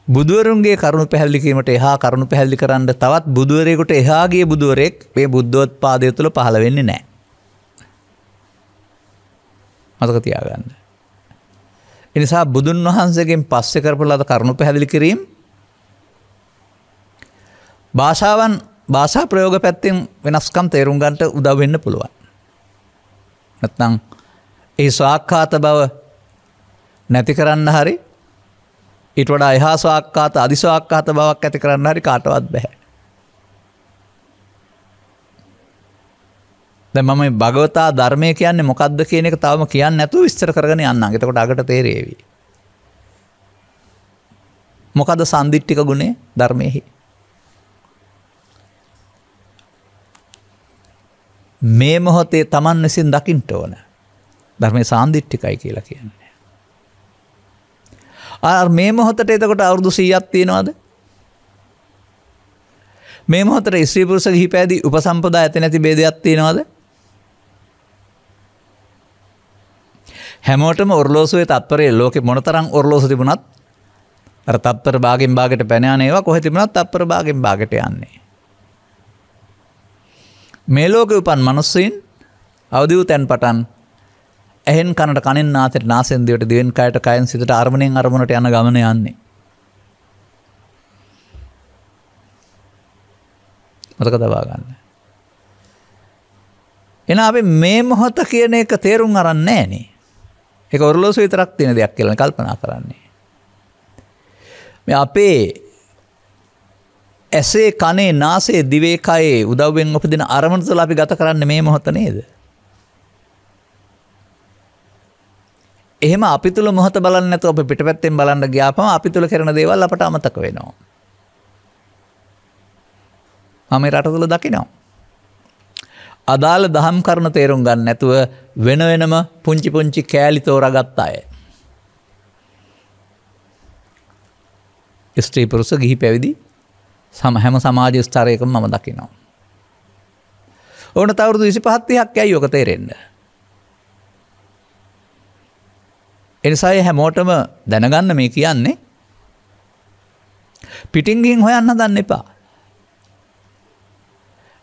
බුදුවරුන්ගේ කරුණු පැහැදිලි කිරීමට එහා කරුණු පැහැදිලි කරන්න තවත් බුදුවරයෙකුට එහා ගිය බුදුවරයෙක් මේ බුද්ධෝත්පාදය තුළ පහළ වෙන්නේ නැහැ. මතක තියාගන්න. ඒ නිසා බුදුන් වහන්සේගෙන් පස්සේ කරපු ලද කරුණු පැහැදිලි කිරීම භාෂා ප්‍රයෝග පැත්තෙන් වෙනස්කම් තේරුම් ගන්නට උදව් වෙන්න පුළුවන්. නැත්නම් ඒ ස්වාක්ඛාත බව නැති කරන්න හරි ඊට වඩා එහා ස්වාක්ඛාත අදිස්වාක්ඛාත බවක් ඇති කරන්න හරි කාටවත් බෑ. දැන් මම මේ භගවතා ධර්මය කියන්නේ මොකක්ද කියන එක තවම කියන්නේ නැතුව විස්තර කරගෙන යන්නම්. එතකොට අගට තේරෙවි. මොකද සම්දිට්ඨික ගුණය ධර්මයේහි? මේ මොහොතේ Taman විසින් දකින්න ඕන. ධර්මයේ සාන්දිට්ඨිකයි කියලා කියන්නේ. මේ මොහොතට එතකොට අවුරුදු 100ක් තියෙනවද? මේ මොහොතට ස්ත්‍රී පුරුෂ ගිහිපැදී උපසම්පදා ඇති නැති ભેදයක් තියෙනවද? හැමෝටම ඔර්ලෝසුවේ තත්පරයේ ලෝකෙ මොනතරම් ඔර්ලෝසු තිබුණත් අර තත්පර භාගෙන් භාගයට පැන යන ඒවා කොහෙ තිබුණත් තත්පර භාගෙන් භාගයට යන්නේ. මේ ලෝකෙ උපන් මිනිස්සුන් අවදි වූ තැන් පටන් ඇහෙන් කනට කනෙන් නාසයට නාසයෙන් දිවට දිවෙන් කයට කයෙන් සිතට අරමුණෙන් අරමුණට යන ගමන යන්නේ. මතක තබා ගන්න. එහෙනම් අපි මේ මොහොත කියන එක තේරුම් අරන් නැහනේ. ඒක ඔරලෝසු විතරක් තියෙන දෙයක් කියලා කල්පනා කරන්නේ. මේ අපේ ඇසේ කනේ නාසයේ දිවේ කයේ උදව්වෙන් උපදින අරමුණු තුළ අපි ගත කරන්නේ මේ මොහොත නේද? එහෙම අපි තුල මොහොත බලන්නේ නැතුව අපි පිටපැත්තෙන් බලන්න ගියාපම අපි තුල කරන දේවල් අපට අමතක වෙනවා. මම මේ රට තුල දකිනවා. අදාළ දහම් කරුණු තේරුම් ගන්න නැතුව වෙන වෙනම පුංචි පුංචි කෑලි තෝරාගත්ත අය. ස්ත්‍රී පුරුෂ ගිහි පැවිදි හැම සමාජ ස්තරයකම මම දකිනවා. ඕන තවරුදු 25 30ක් ඇයි ඔක තේරෙන්න? එනිසා හැමෝටම දැනගන්න මේ කියන්නේ පිටින් ගිහින් හොයන්න හදන්න එපා.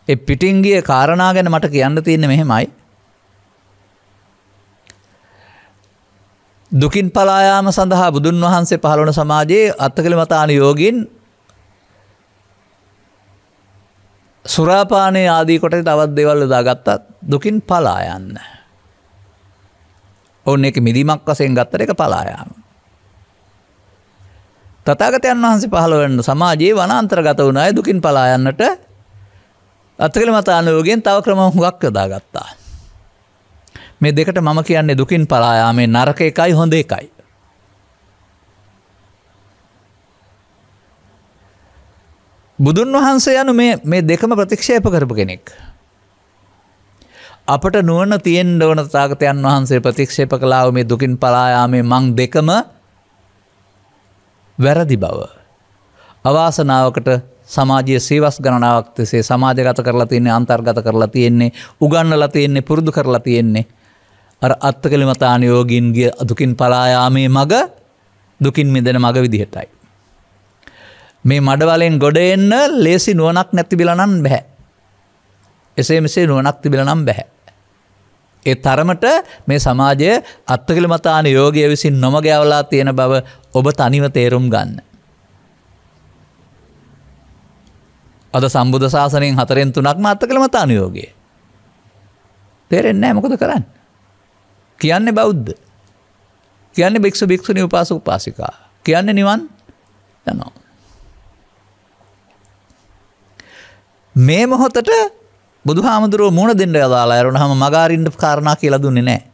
ඒ පිටින් ගිය කාරණා ගැන මට කියන්න තියෙන්නේ මෙහෙමයි. දුකින් පලා යාම සඳහා බුදුන් වහන්සේ පහළ වන සමාජයේ අත්කලමතාන යෝගින් සුරාපානයේ ආදී කොට තවත් දේවල් යොදාගත්තා දුකින් පලා යන්න. ඕන එක මිදීමක් වශයෙන් ගත්තට ඒක පලා යාම. තථාගතයන් වහන්සේ පහළ වෙන සමාජයේ වනාන්තරගත වුණ අය දුකින් පලා යන්නට අත්කලමතාන යෝගයෙන් තව ක්‍රම හුඟක් යොදාගත්තා. මේ දෙකට මම කියන්නේ දුකින් පලා යාමේ නරක එකයි හොඳ එකයි. බුදුන් වහන්සේ යනු මේ දෙකම ප්‍රතික්ෂේප කරපු කෙනෙක්. අපට නුවණ තියෙන්න ඕන තථාගතයන් වහන්සේ ප්‍රතික්ෂේප කළා මේ දුකින් පලා යාමේ මං දෙකම වැරදි බව. අවාසනාවකට සමාජයේ සීවස් ගණනාවක් තිස්සේ සමාජගත කරලා තියෙන්නේ අන්තර්ගත කරලා තියෙන්නේ උගන්වලා තියෙන්නේ පුරුදු කරලා තියෙන්නේ අර අත්කලමතාන යෝගින්ගේ දුකින් පලා යාමේ මග දුකින් මිදෙන මග විදිහටයි. මේ මඩවලෙන් ගොඩ එන්න ලේසි නුවණක් නැතිබිලා නම් බෑ. එසේ මෙසේ නුවණක් තිබිලා නම් බෑ. ඒ තරමට මේ සමාජයේ අත්කලමතාන යෝගය විසින් නොමග යවලා තියෙන බව ඔබ තනිව තේරුම් ගන්න. අද සම්බුද්ධ ශාසනයෙන් 4න් 3ක්ම අත්කලමතාන යෝගය. තේරෙන්නේ නැහැ මොකද කරන්නේ? කියන්නේ බෞද්ධ. කියන්නේ භික්ෂු භික්ෂුණී උපාසක උපාසිකා. කියන්නේ නිවන් යනවා. මේ මොහොතට බුදුහාමුදුරුවෝ මුණ දෙන්න යදාලා යරුණාම මගාරින්න කාරණා කියලා දුන්නේ නැහැ.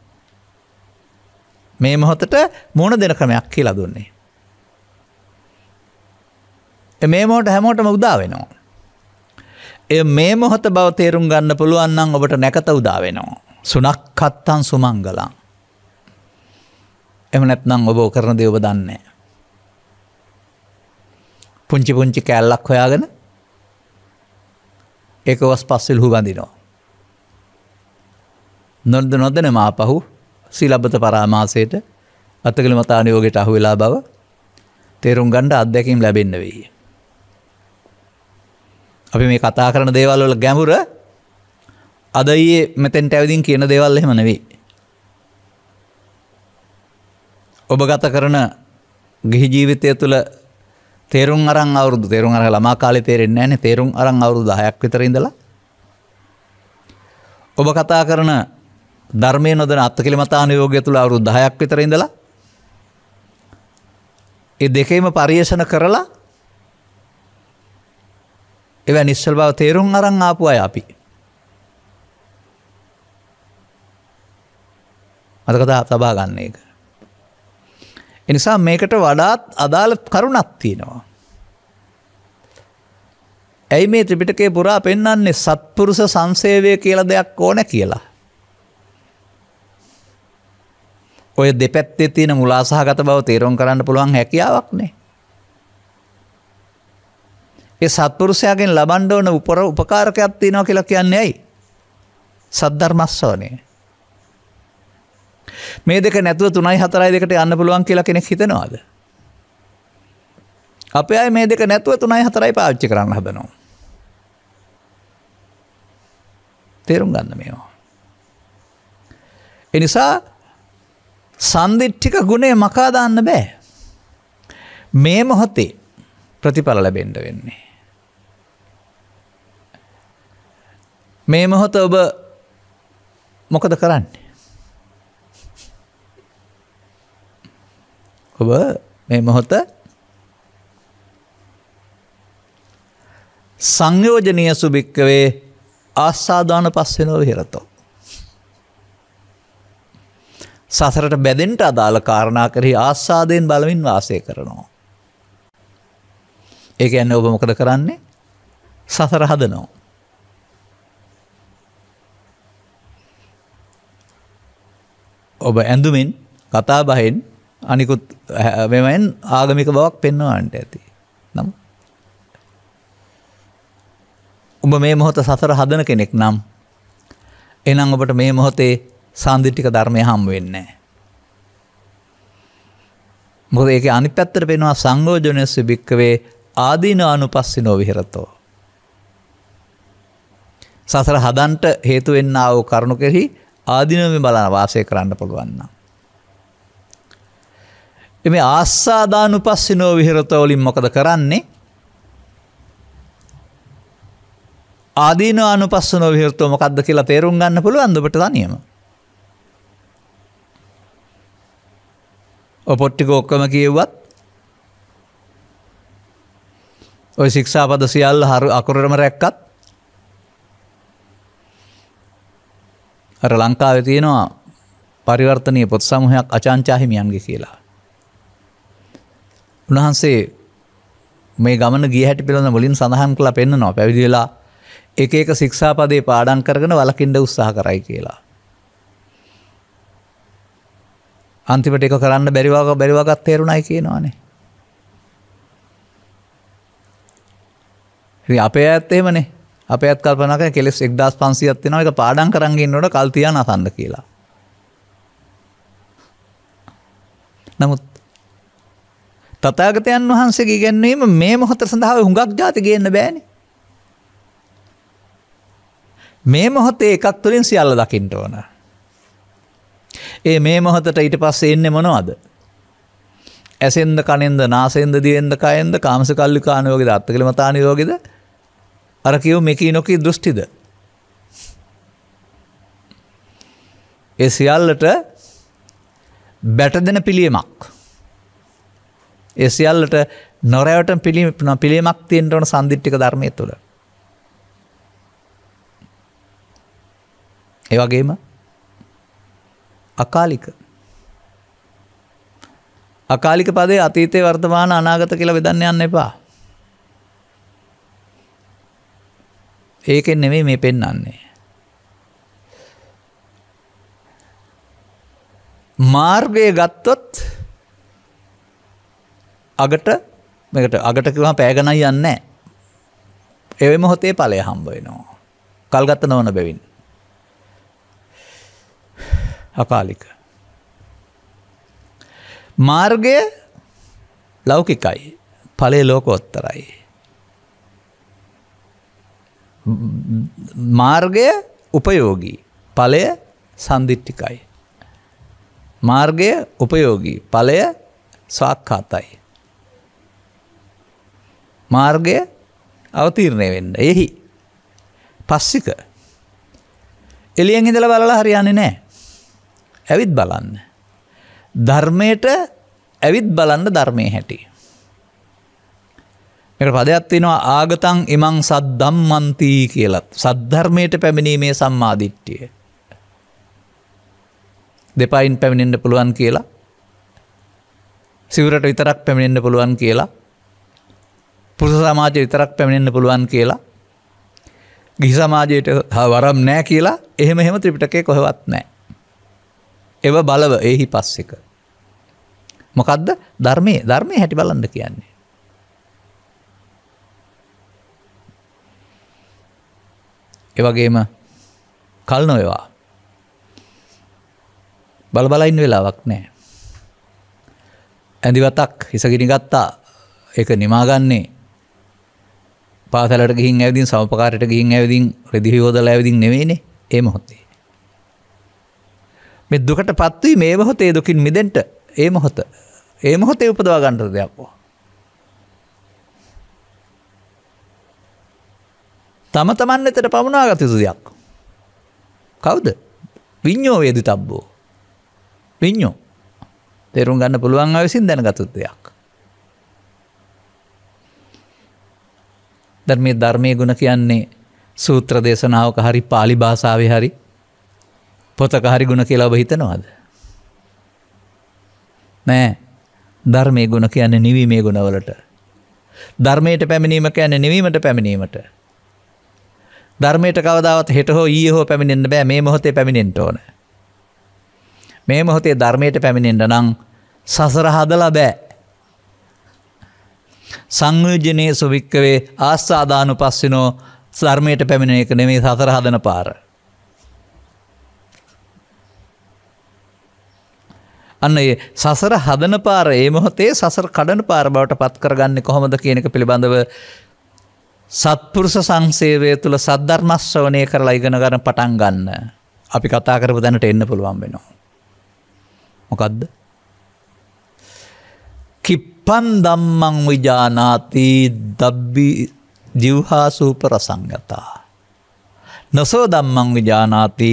මේ මොහොතට මුණ දෙන ක්‍රමයක් කියලා දුන්නේ. මේ මොහොත හැමෝටම උදා වෙනවා. මේ මොහොත බව තේරුම් ගන්න පුළුවන් නම් ඔබට නැකත උදා වෙනවා. සුනක්ඛත්තං සුමංගලං. එහෙම නැත්නම් ඔබ කරන දේ ඔබ දන්නේ නැහැ. පුංචි පුංචි කැලලක් හොයාගෙන ඒක වස් පස්සෙල් හු බඳිනවා. නොදැන මාපහු සීලබ්බත පරාමාසයට අත්කලමතාන යෝගයට අහු වෙලා බව තේරුම් ගන්න අත්දැකීම් ලැබෙන්න වෙයි. අපි මේ කතා කරන දේවල් වල ගැඹුර අද ඊයේ මෙතෙන්ට ඇවිදින් කියන දේවල් එහෙම නෙවෙයි. ඔබ ගත කරන ගිහි ජීවිතය තුළ තේරුම් අරන් අවුරුදු තේරුම් අරන් ළමා කාලේ තේරෙන්නේ නැහැනේ තේරුම් අරන් අවුරුදු 10ක් විතර ඉඳලා ඔබ කතා කරන ධර්මයේ නොදැන අත්කලමතාන යෝගය තුළ අවුරුදු 10ක් විතර ඉඳලා ඒ දෙකේම පරිේෂණ කරලා එවැනි ඉස්සල් බව තේරුම් අරන් ආපු අය අපි. අද කතා තබා ගන්න එක. එනිසා මේකට වඩාත් අදාළ කරුණක් තියෙනවා. ඇයි මේ ත්‍රිපිටකේ පුරා පෙන්වන්නේ සත්පුරුෂ සංසේවය කියලා දෙයක් ඕන කියලා. ඔය දෙපැත්තේ තියෙන මුලාසහගත බව තේරුම් කරන්න පුළුවන් හැකියාවක් නේ. ඒ සත්පුරුෂයාගෙන් ලබන්න ඕන උපකාරකයක් තියෙනවා කියලා කියන්නේ ඇයි? සද්ධර්මස්සවනේ. මේ දෙක නැතුව 3යි 4යි දෙකට යන්න පුළුවන් කියලා කෙනෙක් හිතනවාද? අපේ අය මේ දෙක නැතුව 3යි 4යි පාවිච්චි කරන්න හදනවා. තේරුම් ගන්න මේවා. ඒ නිසා සන්දිට්ඨික ගුණය මකා දාන්න බෑ. මේ මොහොතේ ප්‍රතිඵල ලැබෙන්න වෙන්නේ. මේ මොහොත ඔබ මොකද කරන්නේ? ඔබ මේ මොහොත සංයෝජනීය සුභික්කවේ ආස්වාදාන පස්සෙනෝ විහෙරතෝ. සසරට බැදෙන්ට අදාළ කාරණා කරෙහි ආස්වාදයෙන් බලමින් වාසය කරනවා. ඒ කියන්නේ ඔබ මොකද කරන්නේ? සසර හදනවා. ඔබ ඇඳුමින් කතා බහෙන් අනිකුත් මෙමෙන් ආගමික බවක් පෙන්වන්නට ඇති. නමුත් ඔබ මේ මොහොත සසර හදන කෙනෙක් නම් එහෙනම් ඔබට මේ මොහොතේ සාන්දිටික ධර්මය හම් වෙන්නේ නැහැ. මොකද ඒකේ අනිත් පැත්තට පේනවා සංයෝජනස්ස බික්කවේ ආදීනානුපස්සිනෝ විහෙරතෝ. සසර හදන්ට හේතු වෙන්නා වූ කරුණු කෙරෙහි ආදීනව බලන වාසය කරන්න පුළුවන් නම් මේ ආස්වාදානුපස්සිනෝ විහෙරතෝ වලින් මොකද කරන්නේ? ආදීනානුපස්සනෝ විහෙරතෝ මොකද්ද කියලා තේරුම් ගන්න පුළුවන්ද ඔබට තනියම? ඔය පොට්ටික ඔක්කොම කියෙව්වත් ඔය ශික්ෂාපද සියල්ල අකුරටම රැක්කත් අර ලංකාවේ තියෙනවා පරිවර්තනීය පොත් සමූහයක් අචාන්චා හිමියන්ගේ කියලා. උන්වහන්සේ මේ ගමන ගිය හැටි පිළිබඳ මුලින් සඳහන් කළා පෙන්නනවා පැවිදි වෙලා එක එක ශික්ෂාපදේ පාඩම් කරගෙන වලකින්න උත්සාහ කරයි කියලා. අන්තිමට ඒක කරන්න බැරි වගක් තේරුණයි කියනවානේ. ඉතින් අපේ ඇත්ත එහෙමනේ. අපේ ඇත්ත කල්පනා කරන කෙලස් 1500ක් තියෙනවා ඒක පාඩම් කරන් ඉන්නකොට කල් තියාන අසන්න කියලා. නමුත් තථාගතයන් වහන්සේගේ ඉගැන්වීම මේ මොහොත සඳහා හුඟක් ಜಾති ගේන්න බෑනේ. මේ මොහොතේ එකක් තුළින් සියල්ල දකින්න ඕන. ඒ මේ මොහොතට ඊට පස්සේ එන්නේ මොනවද? ඇසෙන්ද කනෙන්ද නාසයෙන්ද දිවෙන්ද කයෙන්ද කාමසකල්ලිකාන යෝගිද අත්තකලමතාන යෝගිද අර කියු මෙකී නොකී දෘෂ්ටිද? ඒ සියල්ලට බැට දෙන පිළියමක්. ඒ සියල්ලට නොරැවටන පිළියමක් තියෙන්න ඕන සම්දිට්ඨික ධර්මයේ තුල. ඒ වගේම අකාලික පදේ අතීතේ වර්තමාන අනාගත කියලා බෙදන්න යන්න එපා. ඒකෙන් නෙමෙයි මේ පෙන්වන්නේ. මාර්ගය ගත්තොත් අගට කිව්වම පෑ ගණන් යන්නේ නැහැ. ඒ මොහොතේ ඵලය හම්බ වෙනවා. කල්ගත නොවන බැවින්. අකාලික මාර්ගය ලෞකිකයි ඵලය ලෝකෝත්තරයි. මාර්ගය උපයෝගී ඵලය සම්දිට්ඨිකයි. මාර්ගය උපයෝගී ඵලය සාක්ඛාතයි. මාර්ගය අවතීර්ණය වෙන්න එහි පස්සික එළියෙන් ඉඳලා බලලා හරියන්නේ නැහැ. ඇවිත් බලන්න. ධර්මයට ඇවිත් බලන්න ධර්මයේ හැටි. මේකට පදයක් තියෙනවා ආගතං ඉමං සද්ධම්මන්ති කියලා. සද්ධර්මයට පැමිණීමේ සම්මාදිට්ඨිය. දෙපයින් පැමිණෙන්න පුළුවන් කියලා. සිවුරට විතරක් පැමිණෙන්න පුළුවන් කියලා. පුරුෂ සමාජයට විතරක් පැමිණෙන්න පුළුවන් කියලා. ගිහි සමාජයට වරම් නැහැ කියලා. එහෙම ත්‍රිපිටකයේ කොහෙවත් නැහැ. ඒව බලව එහි පස්සික. මොකද්ද? ධර්මයේ හැටි බලන්න කියන්නේ. ඒ වගේම කල් නොවේවා. බල ඉන්න වෙලාවක් නැහැ. ඇඳිවතක් හිසගිනි ගත්තා. ඒක නිමාගන්නේ පාසලට ගිහින් ඇවිදින් සමපකාරයට ගිහින් ඇවිදින් රෙදි හොදලා ඇවිදින් නෙවෙයිනේ. ඒ මොහොතේ මේ දුකටපත් වී මේ මොහොතේ දුකින් මිදෙන්න ඒ මොහොතේ උපදවා ගන්න දෙයක්. තම තමන් වෙතට පමුණවාගත යුතු දෙයක්. කවුද? විඤ්ඤෝ වේදිතබ්බෝ. විඤ්ඤෝ. තේරුම් ගන්න පුළුවන් අය විසින් දැනගත් දෙයක්. ධර්මයේ ගුණ කියන්නේ සූත්‍ර දේශනාවක හරි පාලි භාෂාවේ හරි පොතක හරි ගුණ කියලා ඔබ හිතනවද? නෑ. ධර්මයේ ගුණ කියන්නේ නිවීමේ ගුණවලට. ධර්මයට පැමිණීම කියන්නේ නිවීමට පැමිණීමට. ධර්මයට කවදාවත් හෙට හෝ ඊයේ හෝ පැමිණෙන්න බෑ. මේ මොහොතේ පැමිණෙන්න ඕන. මේ මොහොතේ ධර්මයට පැමිණෙන්න නම් සසර හදලා බෑ. සංයෝජනේසු වික්කවේ ආස්සාදානුපස්සිනෝ ධර්මයට පැමිණෙන එක නෙමෙයි සසර හදන පාර. අන්න ඒ සසර හදන පාර ඒ මොහොතේ සසර කඩන පාර බවට පත් කරගන්නේ කොහොමද කියන එක පිළිබඳව සත්පුරුෂ සංසේවය තුළ සද්ධර්ම ශ්‍රවණය කරලා ඉගෙන ගන්න පටන් ගන්න. අපි කතා කරපු දැනට එන්න පුළුවන් වෙනවා. මොකද්ද? කිප්පන් ධම්මං විජානාති දබ්බි ජීවහා සූපරසංගතා. නසෝ ධම්මං විජානාති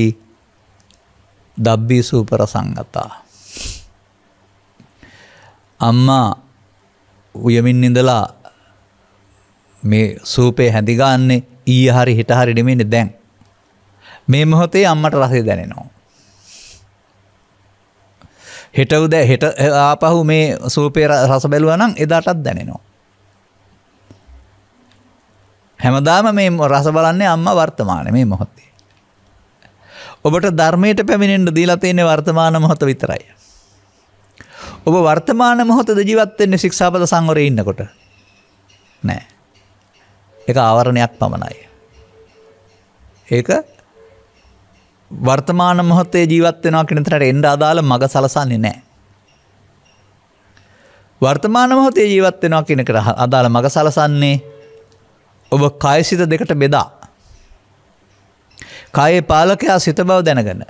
දබ්බි සූපරසංගතා. අම්මා උයමින් ඉඳලා මේ සූපේ හැඳිගන්නේ ඊයේ හරි හෙට හරි නෙමෙයිනේ දැන්. මේ මොහොතේ අම්මට රසය දැනෙනවා. හෙට ආපහු මේ සූපේ රස බැලුවා නම් එදාටත් දැනෙනවා. හැමදාම මේ රස බලන්නේ අම්මා වර්තමානයේ මේ මොහොතේ. ඔබට ධර්මයට පැමිණෙන්න දීලා තියෙන වර්තමාන මොහොත විතරයි. ඔබ වර්තමාන මොහොතද ජීවත් වෙන්නේ ශික්ෂාපද සංවරයේ ඉන්නකොට? නෑ. ඒක ආවරණයක් පමණයි. ඒක වර්තමාන මොහොතේ ජීවත් වෙනවා කියන තරට එන්න අදාළ මඟ සලසන්නේ නැහැ. වර්තමාන මොහොතේ ජීවත් වෙනවා කියන එකට අදාළ මඟ සලසන්නේ ඔබ කාය සිත දෙකට බෙදා. කායේ පාලකයා සිත බව දැනගෙන.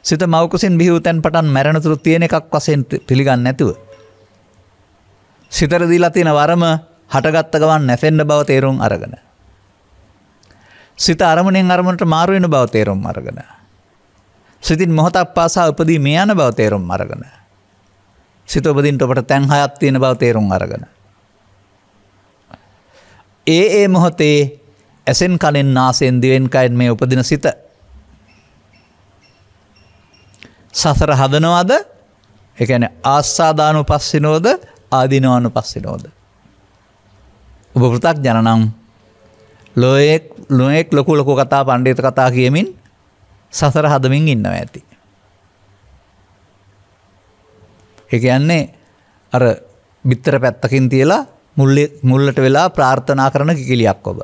සිත මෞකසින් බිහි වූ තැන් පටන් මැරෙන තුරු තියෙන එකක් වශයෙන් පිළිගන්නේ නැතුව. සිතට දීලා තියෙන වරම හටගත්ත ගමන් නැසෙන්න බව තේරුම් අරගෙන. සිත අරමුණෙන් අරමුණට මාරු වෙන බව තේරුම් අරගෙන. සිතින් මොහොතක් පාසා උපදී මේ යන බව තේරුම් අරගෙන. සිත උපදින්න ඔබට තැන් හයක් තියෙන බව තේරුම් අරගෙන. ඒ මොහොතේ ඇසෙන් කනෙන් නාසයෙන් දිවෙන් කයෙන් මේ උපදින සිත සසර හදනවද? ඒ කියන්නේ ආස්සාදානුපස්සිනෝද ආදීනවානුපස්සිනෝද? ඔබ පෘථග්ජන නම් ලෝයෙක් ලොකු කතා පණ්ඩිත කතා කියමින් සසර හදමින් ඉන්නවා ඇති. ඒ කියන්නේ අර බිත්තර පැත්තකින් තියලා මුල්ලට වෙලා ප්‍රාර්ථනා කරන කිකිලියක් ඔබ.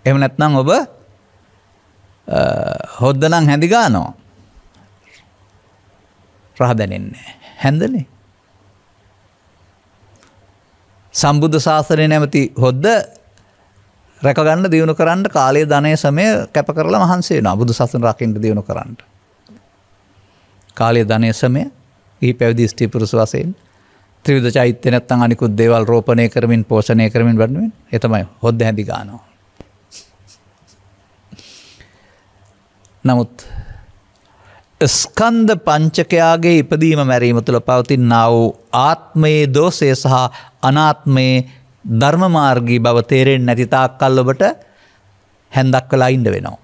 එහෙම නැත්නම් ඔබ හොද්ද නම් හැඳි ගන්නවා. රහ දැනෙන්නේ හැන්දනේ. සම්බුද්ධ ශාසනය නැමැති හොද්ද රැකගන්න දියුණු කරන්න කාලය ධනය සමය කැප කරලා මහන්සි වෙනවා. බුදු සසුන රකින්න දියුණු කරන්න. කාලය ධනය සමය ඊ පැවිදි ස්ත්‍රී පුරුෂ වශයෙන් ත්‍රිවිධ චෛත්‍ය නැත්නම් අනිකුත් දේවල් රෝපණය කරමින් පෝෂණය කරමින් වඩනවෙන් ඒ තමයි හොද්ද හැඳි ගන්නවා. නමුත් ස්කන්ධ පංචකයාගේ ඉපදීම මැරීම තුළ පවතිනා වූ ආත්මයේ දෝෂය සහ අනාත්මයේ ධර්ම මාර්ගී බව තේරෙන්නේ නැති තාක් කල් ඔබට හැන්දක් වෙලා ඉන්න වෙනවා.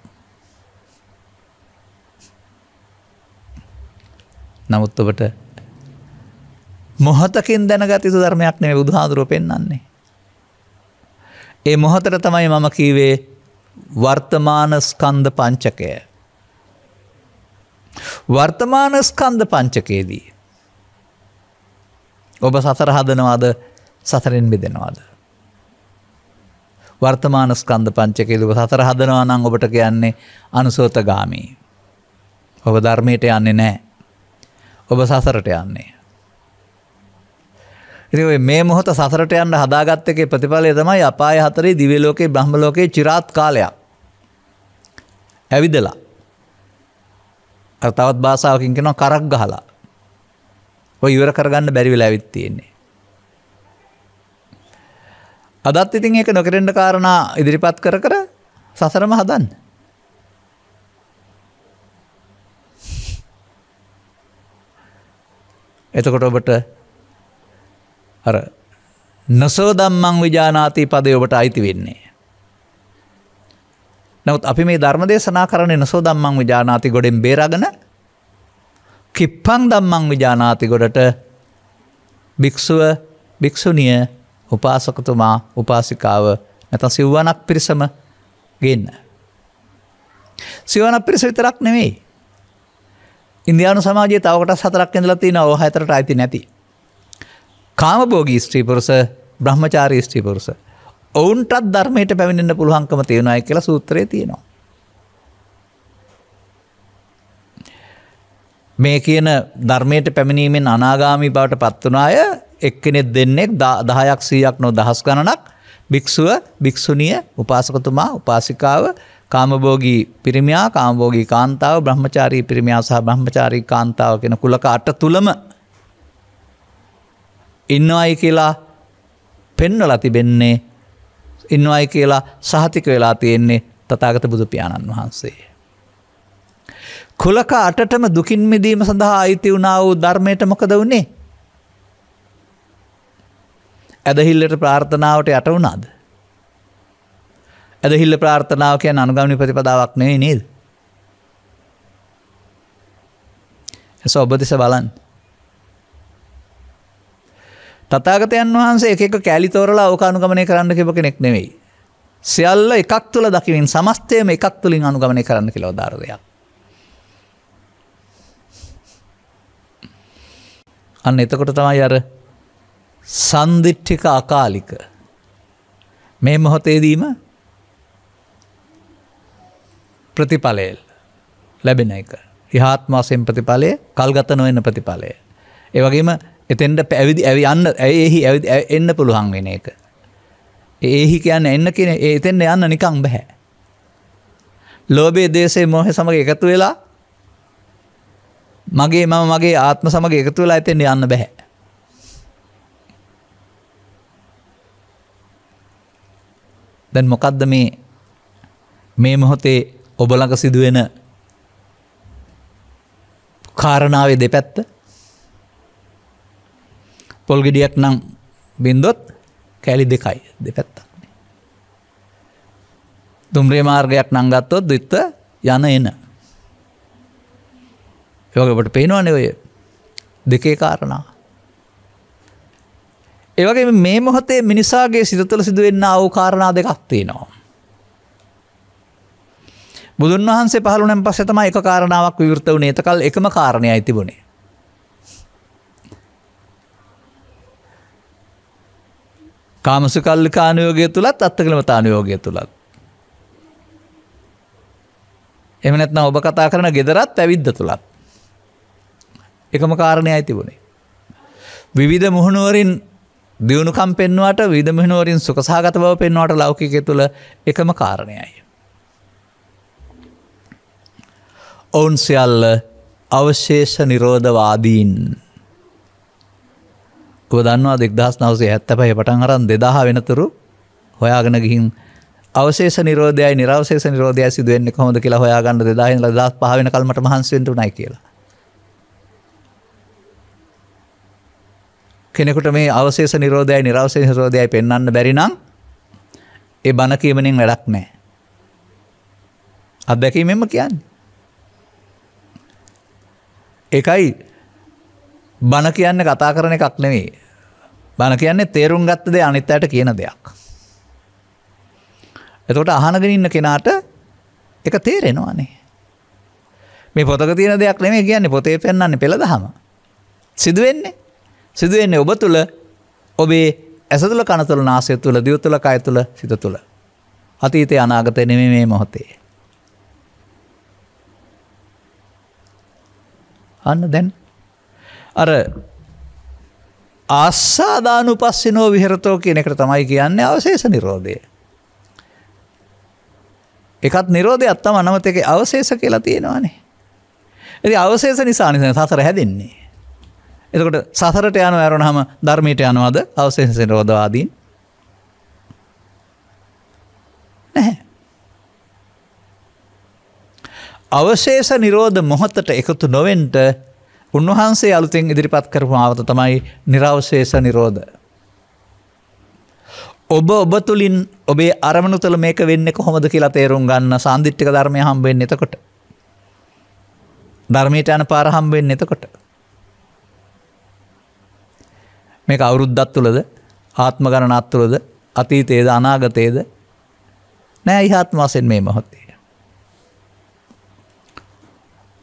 නමුත් ඔබට මොහතකින් දැනගත යුතු ධර්මයක් නෙමෙයි බුදුහාඳුරෝ පෙන්වන්නේ. ඒ මොහතට තමයි මම කීවේ වර්තමාන ස්කන්ධ පංචකය. වර්තමාන ස්කන්ධ පංචකයේදී ඔබ සසර හදනවාද සසරෙන් මිදෙනවාද? වර්තමාන ස්කන්ධ පංචකයේදී ඔබ සසර හදනවා නම් ඔබට කියන්නේ අනුසෝතගාමී. ඔබ ධර්මයට යන්නේ නැහැ. ඔබ සසරට යන්නේ. ඉතින් මේ මොහොත සසරට යන්න හදාගත්ත එකේ ප්‍රතිඵලය තමයි අපාය හතරේ දිව්‍ය ලෝකේ බ්‍රහ්ම ලෝකේ চিරාත් කාලයක් ඇවිදලා අර තවත් භාෂාවකින් කියනවා කරක් ගහලා ඔය ඉවර කරගන්න බැරි වෙලා ඇවිත් තියෙන්නේ. අදත් ඉතින් ඒක නොකරෙන්න කාරණා ඉදිරිපත් කර කර සසරම හදන්න. එතකොට ඔබට අර නසෝ ධම්මං විජානාති පදේ ඔබට අයිති වෙන්නේ. නමුත් අපි මේ ධර්ම දේශනා කරන්නේ නසෝ ධම්මං විජානාති ගොඩෙන් බේරගෙන කිප්පං ධම්මං විජානාති ගොඩට භික්ෂුව, භික්ෂුණිය, උපාසකතුමා, උපාසිකාව නැත්නම් සිව්වණක් පිරිසම ගේන්න. සිව්වණක් පිරිස විතරක් නෙමෙයි. ඉන්දියානු සමාජයේ තව කොටස් හතරක් ඉඳලා තියෙනවා ඔය හතරට අයිති නැති. කාමභෝගී ස්ත්‍රී පුරුෂ, බ්‍රහ්මචාරී ස්ත්‍රී පුරුෂ. ඔවුන්ටත් ධර්මයට පැමිණෙන්න පුළුවන්කම තියෙනවා කියලා සූත්‍රයේ තියෙනවා. මේ කියන ධර්මයට පැමිණීමෙන් අනාගාමී බවට පත් වුණ අය එක්කෙනෙක් දෙන්නෙක් 10ක් 100ක් නො දහස් ගණනක් භික්ෂුව, භික්ෂුණිය, උපාසකතුමා, උපාසිකාව, කාමභෝගී පිරිමියා, කාමභෝගී කාන්තාව, බ්‍රහ්මචාරී පිරිමියා සහ බ්‍රහ්මචාරී කාන්තාව කියන කුලක 8 තුලම ඉන්නවයි කියලා පෙන්වලා තිබෙන්නේ, ඉන්නවයි කියලා සහතික වෙලා තියෙන්නේ තථාගත බුදු පියාණන් වහන්සේ. කුලක 8ටම දුකින් මිදීම සඳහා අයිති වුණා වූ ධර්මයට මොකද වුනේ? ඇදහිල්ලට ප්‍රාර්ථනාවට යට වුණාද? ඇදහිල්ල ප්‍රාර්ථනාව කියන්නේ අනුගමනීය ප්‍රතිපදාවක් නෙවෙයි නේද? එස ඔබ දිස බලන්න. තථාගතයන් වහන්සේ එක එක කැලි තෝරලා ඕක අනුගමනය කරන්න කියප කෙනෙක් නෙවෙයි. සියල්ල එකක් තුල දකිමින් සමස්තයම එකක් තුලින් අනුගමනය කරන්න කියලා උදාර දෙයක්. අන්න එතකොට තමයි අර සන්දිට්ඨික අකාලික මේ මොහොතේදීම ප්‍රතිඵලය ලැබෙන එක. ඉහාත්ම වශයෙන් ප්‍රතිඵලය, කල්ගත නොවන ප්‍රතිඵලය. ඒ වගේම එතෙන්ට එන්න පුළුවන් වෙන එක. ඒහි කියන්නේ එන්න කියන එතෙන්ට යන්න නිකන් බෑ. ලෝභයේ, දේශයේ, මොහේ සමග එකතු වෙලා මගේ ආත්ම සමග එකතු වෙලා එතෙන්ට යන්න බෑ. දැන් මොකද්ද මේ මොහොතේ ඔබ ළඟ සිදුවෙන කාරණාවේ දෙපැත්ත? පොල් ගෙඩියක් නම් බින්දොත් කැලි දෙකයි දෙපැත්තක්. දුම්රිය මාර්ගයක් නම් ගත්තොත් දෙත්ත යන එන. ඒ වගේ ඔබට පේනවනේ ඔය දෙකේ කාරණා. ඒ වගේම මේ මොහොතේ මිනිසාගේ සිත තුළ සිදුවෙනා වූ කාරණා දෙකක් තියෙනවා. බුදුන් වහන්සේ පහළ වුණාන් පස්සේ තමයි එක කාරණාවක් විවෘත වුණේ. ඒතකල් එකම කාරණයයි තිබුණේ. කාමසුකල්ලිකානුയോഗය තුලත් අත්තකලමතානුയോഗය තුලත්. එහෙම නැත්නම් ඔබ කතා කරන ගෙදරත් පැවිද්ද තුලත් එකම කාරණයයි තිබුණේ. විවිධ මුහුණුවරින් දියුණුකම් පෙන්වුවාට, විවිධ මුහුණුවරින් සුඛසහගත බව පෙන්වුවාට ලෞකිකය තුල එකම කාරණයයි. ඔවුන් සියල්ල අවශේෂ නිරෝධවාදීන්. ඔබ දන්නවාද 1975 පටන් අරන් 2000 වෙනතුරු හොයාගෙන ගිහින් අවශේෂ නිරෝධයයි නිර්වශේෂ නිරෝධයයි සිදු වෙන්නේ කොහොමද කියලා හොයාගන්න 2000 ඉඳලා 2005 වෙනකල් මට මහන්සි වෙන්න උනායි කියලා. කෙනෙකුට මේ අවශේෂ නිරෝධයයි නිර්වශේෂ නිරෝධයයි පෙන්වන්න බැරි නම් ඒ බණ කියමනින් වැඩක් නැහැ. අත්දැකීමෙන්ම කියන්නේ. ඒකයි බණ කියන්නේ කතා කරන එකක් නෙවෙයි. බණ කියන්නේ තේරුම් ගත්ත දේ අනිත් අයට කියන දෙයක්. එතකොට අහනගෙන ඉන්න කෙනාට ඒක තේරෙනවානේ. මේ පොතක තියෙන දෙයක් නෙමෙයි කියන්නේ, පොතේ පෙන්වන්නේ පෙළ දහම. සිදුවෙන්නේ ඔබ තුල, ඔබේ ඇස තුල, කන තුල, නාසය තුල, දිව තුල, කය තුල, සිත තුල. අතීතේ අනාගතේ නෙමෙයි මේ මොහොතේ. අන්න දැන් අර ආස්සාදානුපස්සිනෝ විහෙරතෝ කියන එකට තමයි කියන්නේ අවශේෂ නිරෝධය. එකත් නිරෝධයක් තමයි, නමුත් ඒකේ අවශේෂ කියලා තියෙනවානේ. ඉතින් අවශේෂ නිසානේ සසර හැදෙන්නේ. එතකොට සසරට යනවා යරනහම ධර්මයට යනවද අවශේෂ නිරෝධවාදීන්? නැහැ. අවශේෂ නිරෝධ මොහොතට එකතු නොවෙන්න උන්වහන්සේ අලුතෙන් ඉදිරිපත් කරපු මාවත තමයි නිරවශේෂ නිරෝධ. ඔබ තුළින් ඔබේ අරමුණු තුළ මේක වෙන්නේ කොහොමද කියලා තේරුම් ගන්න සාන්දිටික ධර්මය හම්බ වෙන්නේ එතකොට. ධර්මයට යන පාර හම්බ වෙන්නේ එතකොට. මේක අවුරුද්දක් තුලද ආත්ම ගණනක් තුලද අතීතයේද අනාගතයේද නෑ ඉහාත්ම වශයෙන් මේ මොහොතේ.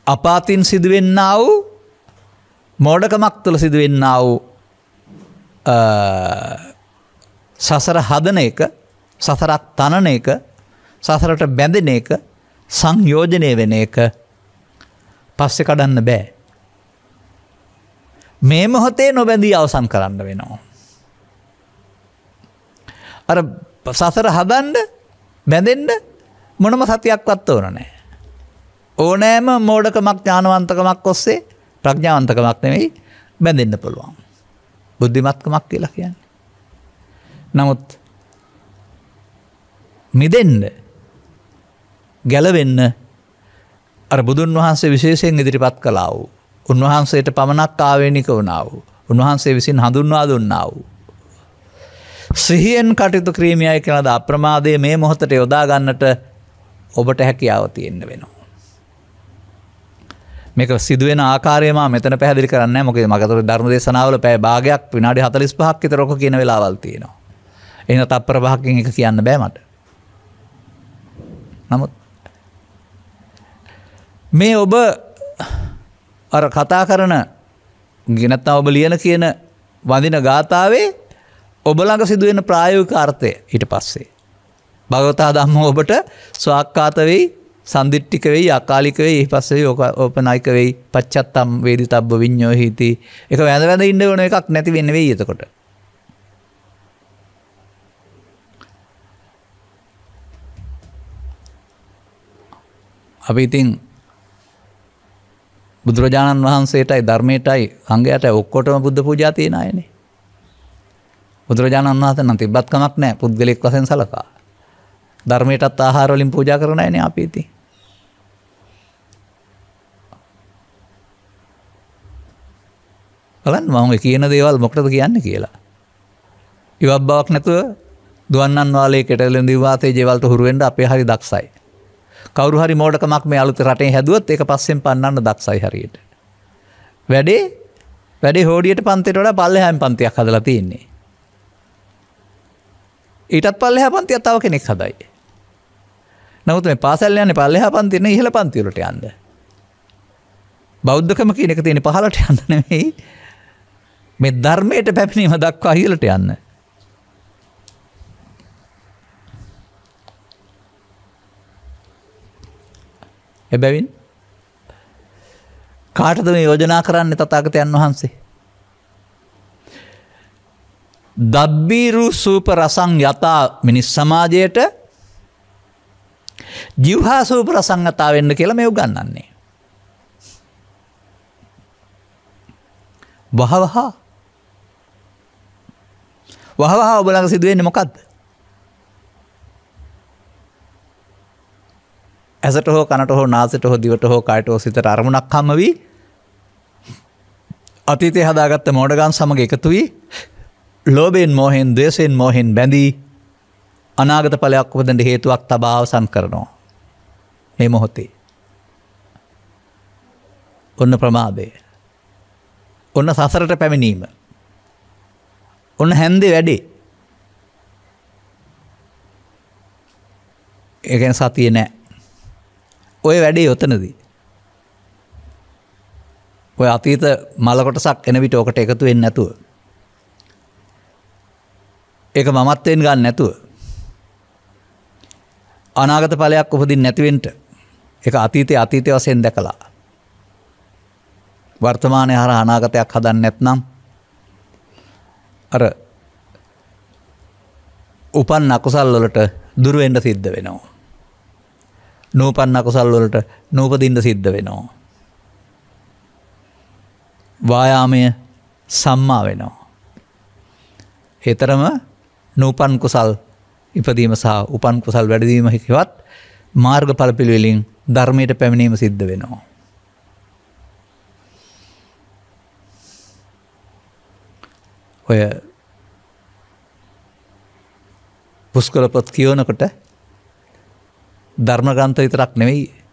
අපාතින් සිදුවෙන්නා වූ මෝඩකමක් තුළ සිදුවෙන්නා වූ සසර හදන එක, සසරක් තනන එක, සසරට බැඳෙන එක, සංයෝජනය වෙන එක පස්සේ කඩන්න බෑ. මේ මොහොතේ නොබැඳී අවසන් කරන්න වෙනවා. අර සසර හදන්න බැඳෙන්න මොනම සතියක්වත් ඕන නැහැ. ඕනෑම මෝඩකමක් ඥානවන්තකමක් ඔස්සේ ප්‍රඥාවන්තකමක් නෙවෙයි බැඳෙන්න පුළුවන්. බුද්ධිමත්කමක් කියලා කියන්නේ. නමුත් මිදෙන්න ගැලවෙන්න අර බුදුන් වහන්සේ විශේෂයෙන් ඉදිරිපත් කළා වූ උන්වහන්සේට පමණක් ආවේනික වුණා වූ උන්වහන්සේ විසින් හඳුන්වා දුන්නා වූ සිහියෙන් කටයුතු කිරීමයි කියලාද අප්‍රමාදයේ මේ මොහොතට යොදා ගන්නට ඔබට හැකියාව තියෙන්න වෙනවා. මේක සිදුවෙන ආකාරය මම මෙතන පැහැදිලි කරන්නේ නැහැ. මොකද මගතොර ධර්ම දේශනාවල පැය භාගයක් විනාඩි 45ක් විතර ඔක කියන වෙලාවල් තියෙනවා. එහෙනම් තත්පර භාගකින් එක කියන්න බෑ මට. නමුත් මේ ඔබ අර කතා කරන නැත්නම් ඔබ ලියන කියන වඳින ගාථාවේ ඔබ ළඟ සිදුවෙන ප්‍රායෝගික අර්ථය ඊට පස්සේ භගවතා ධම්මෝ ඔබට ස්වාක්කාත වෙයි, සම්දිට්ඨික වෙයි, අකාලික වෙයි, ඊට පස්සේ ඕපනායික වෙයි, පච්චත්තම් වේදිතබ්බ විඤ්ඤෝ හීති. ඒක වැඳ වැඳ ඉන්න ඕන එකක් නැති වෙන්නේ වෙයි එතකොට. අපි ඉතින් බුදුරජාණන් වහන්සේටයි ධර්මයටයි සංඝයාටයි ඔක්කොටම බුද්ධ පූජා තියෙන අයනේ. බුදුරජාණන් වහන්සේ නම් තිබ්බත් කමක් නැහැ පුද්ගලික වශයෙන් සලකා. ධර්මයටත් ආහාර වලින් පූජා කරන අයනේ අපි ඉතින්. බලන්න මම කියන දේවල් මොකටද කියන්නේ කියලා. ඉවක් බවක් නැතුව දුවන්නන් වාලේ කෙටලෙන් දිවාතේ ජේවල්ට හුරු වෙන්න අපේ හරි දක්ෂයි. කවුරු හරි මෝඩකමක් මේ අලුත් රටේ හැදුවොත් ඒක පස්සෙන් පන්නන්න දක්ෂයි හරියට. වැඩේ හෝඩියට පන්තියට වඩා පල්ලෙහාම පන්තියක් හදලා තියෙන්නේ. ඊටත් පල්ලෙහා පන්තියක් තව කෙනෙක් හදයි. නමුත් මේ පාසල් යන්නේ පල්ලෙහා පන්තිය නෙවෙයි ඉහළ පන්තිය වලට යන්න. බෞද්ධකම කියන එක තියෙන්නේ පහළට යන්න නෙවෙයි. මේ ධර්මයට පැමිණීම දක්වා ඉහළට යන්න. එබැවින් කාටද මේ යෝජනා කරන්නේ තථාගතයන් වහන්සේ? දබ්බීරු සූප රසං යතා මිනිස් සමාජයට ජීවහා සූප රසං යතා වෙන්න කියලා මේ උගන්වන්නේ. වහවහ ඔබ ළඟ සිදුවෙන්නේ මොකද්ද? ඇසට හෝ කනට හෝ නාසයට හෝ දිවට හෝ කායට හෝ සිතට අරමුණක් හම්ම වී අතීතයේ හදාගත්ත මෝඩගම් සමග එකතු වී ලෝභයෙන් මෝහෙන් ද්වේෂයෙන් මෝහෙන් බැඳී අනාගත ඵලයක් උපදින්න හේතුවක් තබා අවසන් කරනවා මේ මොහොතේ. ඔන්න ප්‍රමාදය. ඔන්න සසරට පැමිණීම. ඔන්න හැන්දේ වැඩේ. ඒ කියන්නේ සතිය නෑ. ඔය වැඩේ ඔතනදී. ඔය අතීත මල කොටසක් එන විට ඔකට එකතු වෙන්නේ නැතුව. ඒක මමත්වෙන් ගන්න නැතුව. අනාගත ඵලයක් උපදින්න නැති වෙන්න. ඒක අතීතයේ වශයෙන් දැකලා. වර්තමානයේ හරහා අනාගතයක් හදන්න නැත්නම් අර උපන් අකුසල් වලට දුර වෙන්න සිද්ධ වෙනවා. නූපන්න කුසල් වලට නූපදින්න සිද්ධ වෙනවා. වායාමය සම්මා වෙනවා. ඒතරම නූපන් කුසල් ඉපදීම සහ උපන් කුසල් වැඩි වීම හිකවත් මාර්ගඵල පිළිවෙලින් ධර්මයට පැමිණීම සිද්ධ වෙනවා. ඔය පුස්කොළ පොත් කියවනකොට ධර්ම ග්‍රන්ථ විතරක් නෙවෙයි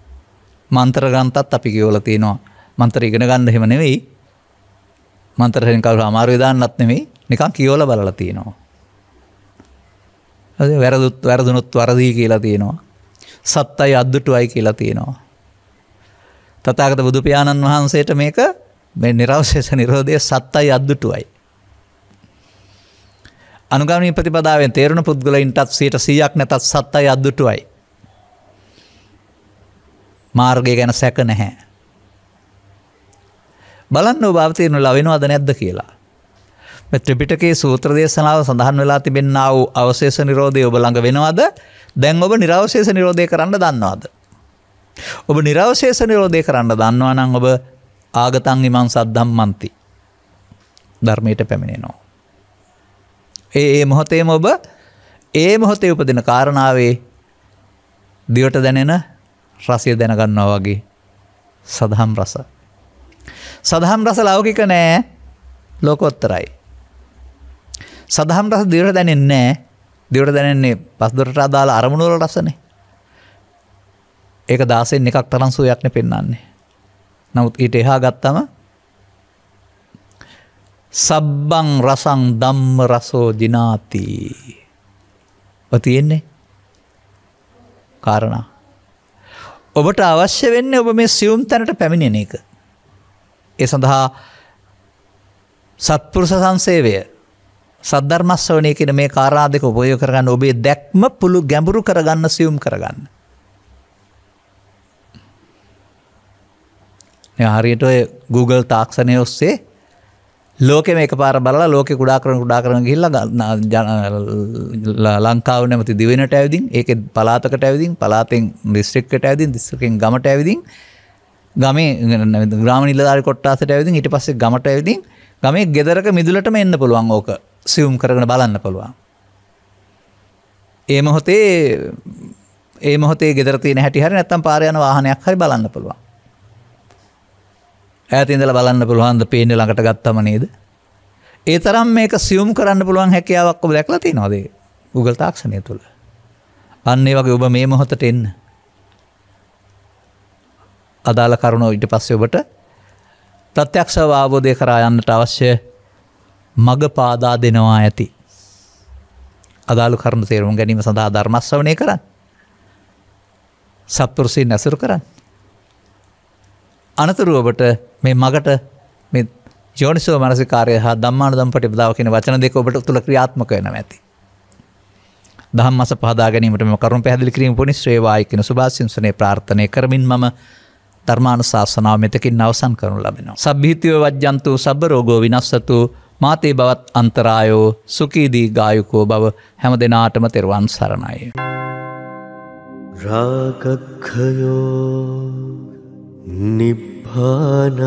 මන්ත්‍ර ග්‍රන්ථත් අපි කියවලා තියෙනවා. මන්ත්‍ර ඉගෙන ගන්න එහෙම නෙවෙයි. මන්ත්‍ර හරින් කවුරු අමාරු දාන්නත් නෙවෙයි. නිකන් කියවලා බලලා තියෙනවා. හරි වැරදුනොත් වරදී කියලා තියෙනවා. සත්තයි අද්දුටුවයි කියලා තියෙනවා. තථාගත බුදු පියාණන් වහන්සේට මේක මේ නිරවශේෂ නිරෝධයේ සත්තයි අද්දුටුවයි. අනුගාමී ප්‍රතිපදාවෙන් තේරුණ පුද්ගලයින්ටත් 100%ක් නැතත් සත්තයි අද්දුටුවයි. මාර්ගය ගැන සැක නැහැ. බලන්න ඔබ අවතීර්ණලා වෙනවද නැද්ද කියලා. මේ ත්‍රිපිටකයේ සූත්‍ර දේශනාව සඳහන් වෙලා තිබෙනා වූ අවශේෂ නිරෝධය ඔබ ළඟ වෙනවද? දැන් ඔබ නිරවශේෂ නිරෝධය කරන්න දන්නවද? ඔබ නිරවශේෂ නිරෝධය කරන්න දන්නවා නම් ඔබ ආගතං ඉමං සද්ධම්මන්ති ධර්මයට පැමිණෙනවා. ඒ මොහොතේම ඔබ ඒ මොහොතේ උපදින කාරණාවේ දිවට දැනෙන රසය දැනගන්නවා වගේ සදහම් රස. සදහම් රස ලෞකික නෑ ලෝකෝත්තරයි. සදහම් රස දිවට දැනෙන්නේ නෑ. දිවට දැනෙන්නේ පස්දොරට අදාළ අරමුණු වල රසනේ. ඒක 16න් එකක් තරම් සුවයක් නේ පෙන්වන්නේ. නමුත් ඊට එහා ගත්තම සබ්බං රසං ධම්ම රසෝ ජිනාති. ඔය තියෙන්නේ කාරණා. ඔබට අවශ්‍ය වෙන්නේ ඔබ මේ සියුම් තැනට පැමිණෙන එක. ඒ සඳහා සත්පුරුෂ සංසේවය සද්ධර්ම ශ්‍රවණය කියන මේ කාරණා දෙක උපයෝග කරගන්න ඔබේ දැක්ම පුළු ගැඹුරු කරගන්න සියුම් කරගන්න. හරියට ඔය Google තාක්ෂණය ඔස්සේ ලෝකෙම එකපාර බලලා ලෝකෙ කුඩා කරන ගිහිල්ලා ලංකාව නැමැති දිවෙනට ඇවිදින් ඒකේ පළාතකට ඇවිදින් පළාතෙන් දිස්ත්‍රික්කයට ඇවිදින් දිස්ත්‍රික්කෙන් ගමට ඇවිදින් ගමේ ග්‍රාම නිලධාරි කොට්ටාසයට ඇවිදින් ඊට පස්සේ ගමට ඇවිදින් ගමේ ගෙදරක මිදුලටම එන්න පුළුවන් ඕක සියුම් කරගෙන බලන්න පුළුවන්. ඒ මොහොතේ ගෙදර තියෙන හැටි හරි නැත්නම් පාරේ යන වාහනයක් හරි බලන්න පුළුවන්. ඈත ඉඳලා බලන්න පුළුවන් ද පේන්නේ ළඟට ගත්තම නේද? ඒ තරම් මේක සියුම් කරන්න පුළුවන් හැකියාවක් ඔබ දැකලා තියෙනවද Google තාක්ෂණය තුළ? අන්න ඒ වගේ ඔබ මේ මොහොතට එන්න. අදාළ කරුණ ඊට පස්සේ ඔබට ප්‍රත්‍යක්ෂව අවබෝධය කරා යන්නට අවශ්‍ය මඟ පාදා දෙනවා ඇති. අදාළ කරුණ තේරුම් ගැනීම සඳහා ධර්ම ශ්‍රවණය කරන්න. සත්පුරුෂයන් ඇසුරු කරන්න. අනතුරු ඔබට මේ මගට මේ යෝනිසෝ මනසිකාරය හා ධම්මානුධම්ම ප්‍රතිපදාව කියන වචන දෙක ඔබට තුල ක්‍රියාත්මක වෙනවා ඇති. ධම්මස පහදා ගැනීමට මෙම කරුණ පැහැදිලි කිරීම පුනිස් වේවායි කියන සුභාශිංසනයේ ප්‍රාර්ථනා කරමින් මම ධර්මානුශාසනාව මෙතකින් අවසන් කරනු ලබනවා. සබ්බීතිය වජ්ජන්තු සබ්බ රෝගෝ විනස්සතු මාතේ බවත් අන්තරායෝ සුඛී දීඝායුකෝ භව හැම දිනාටම තෙරුවන් සරණයි. රාගක්ඛයෝ නිබ්බානං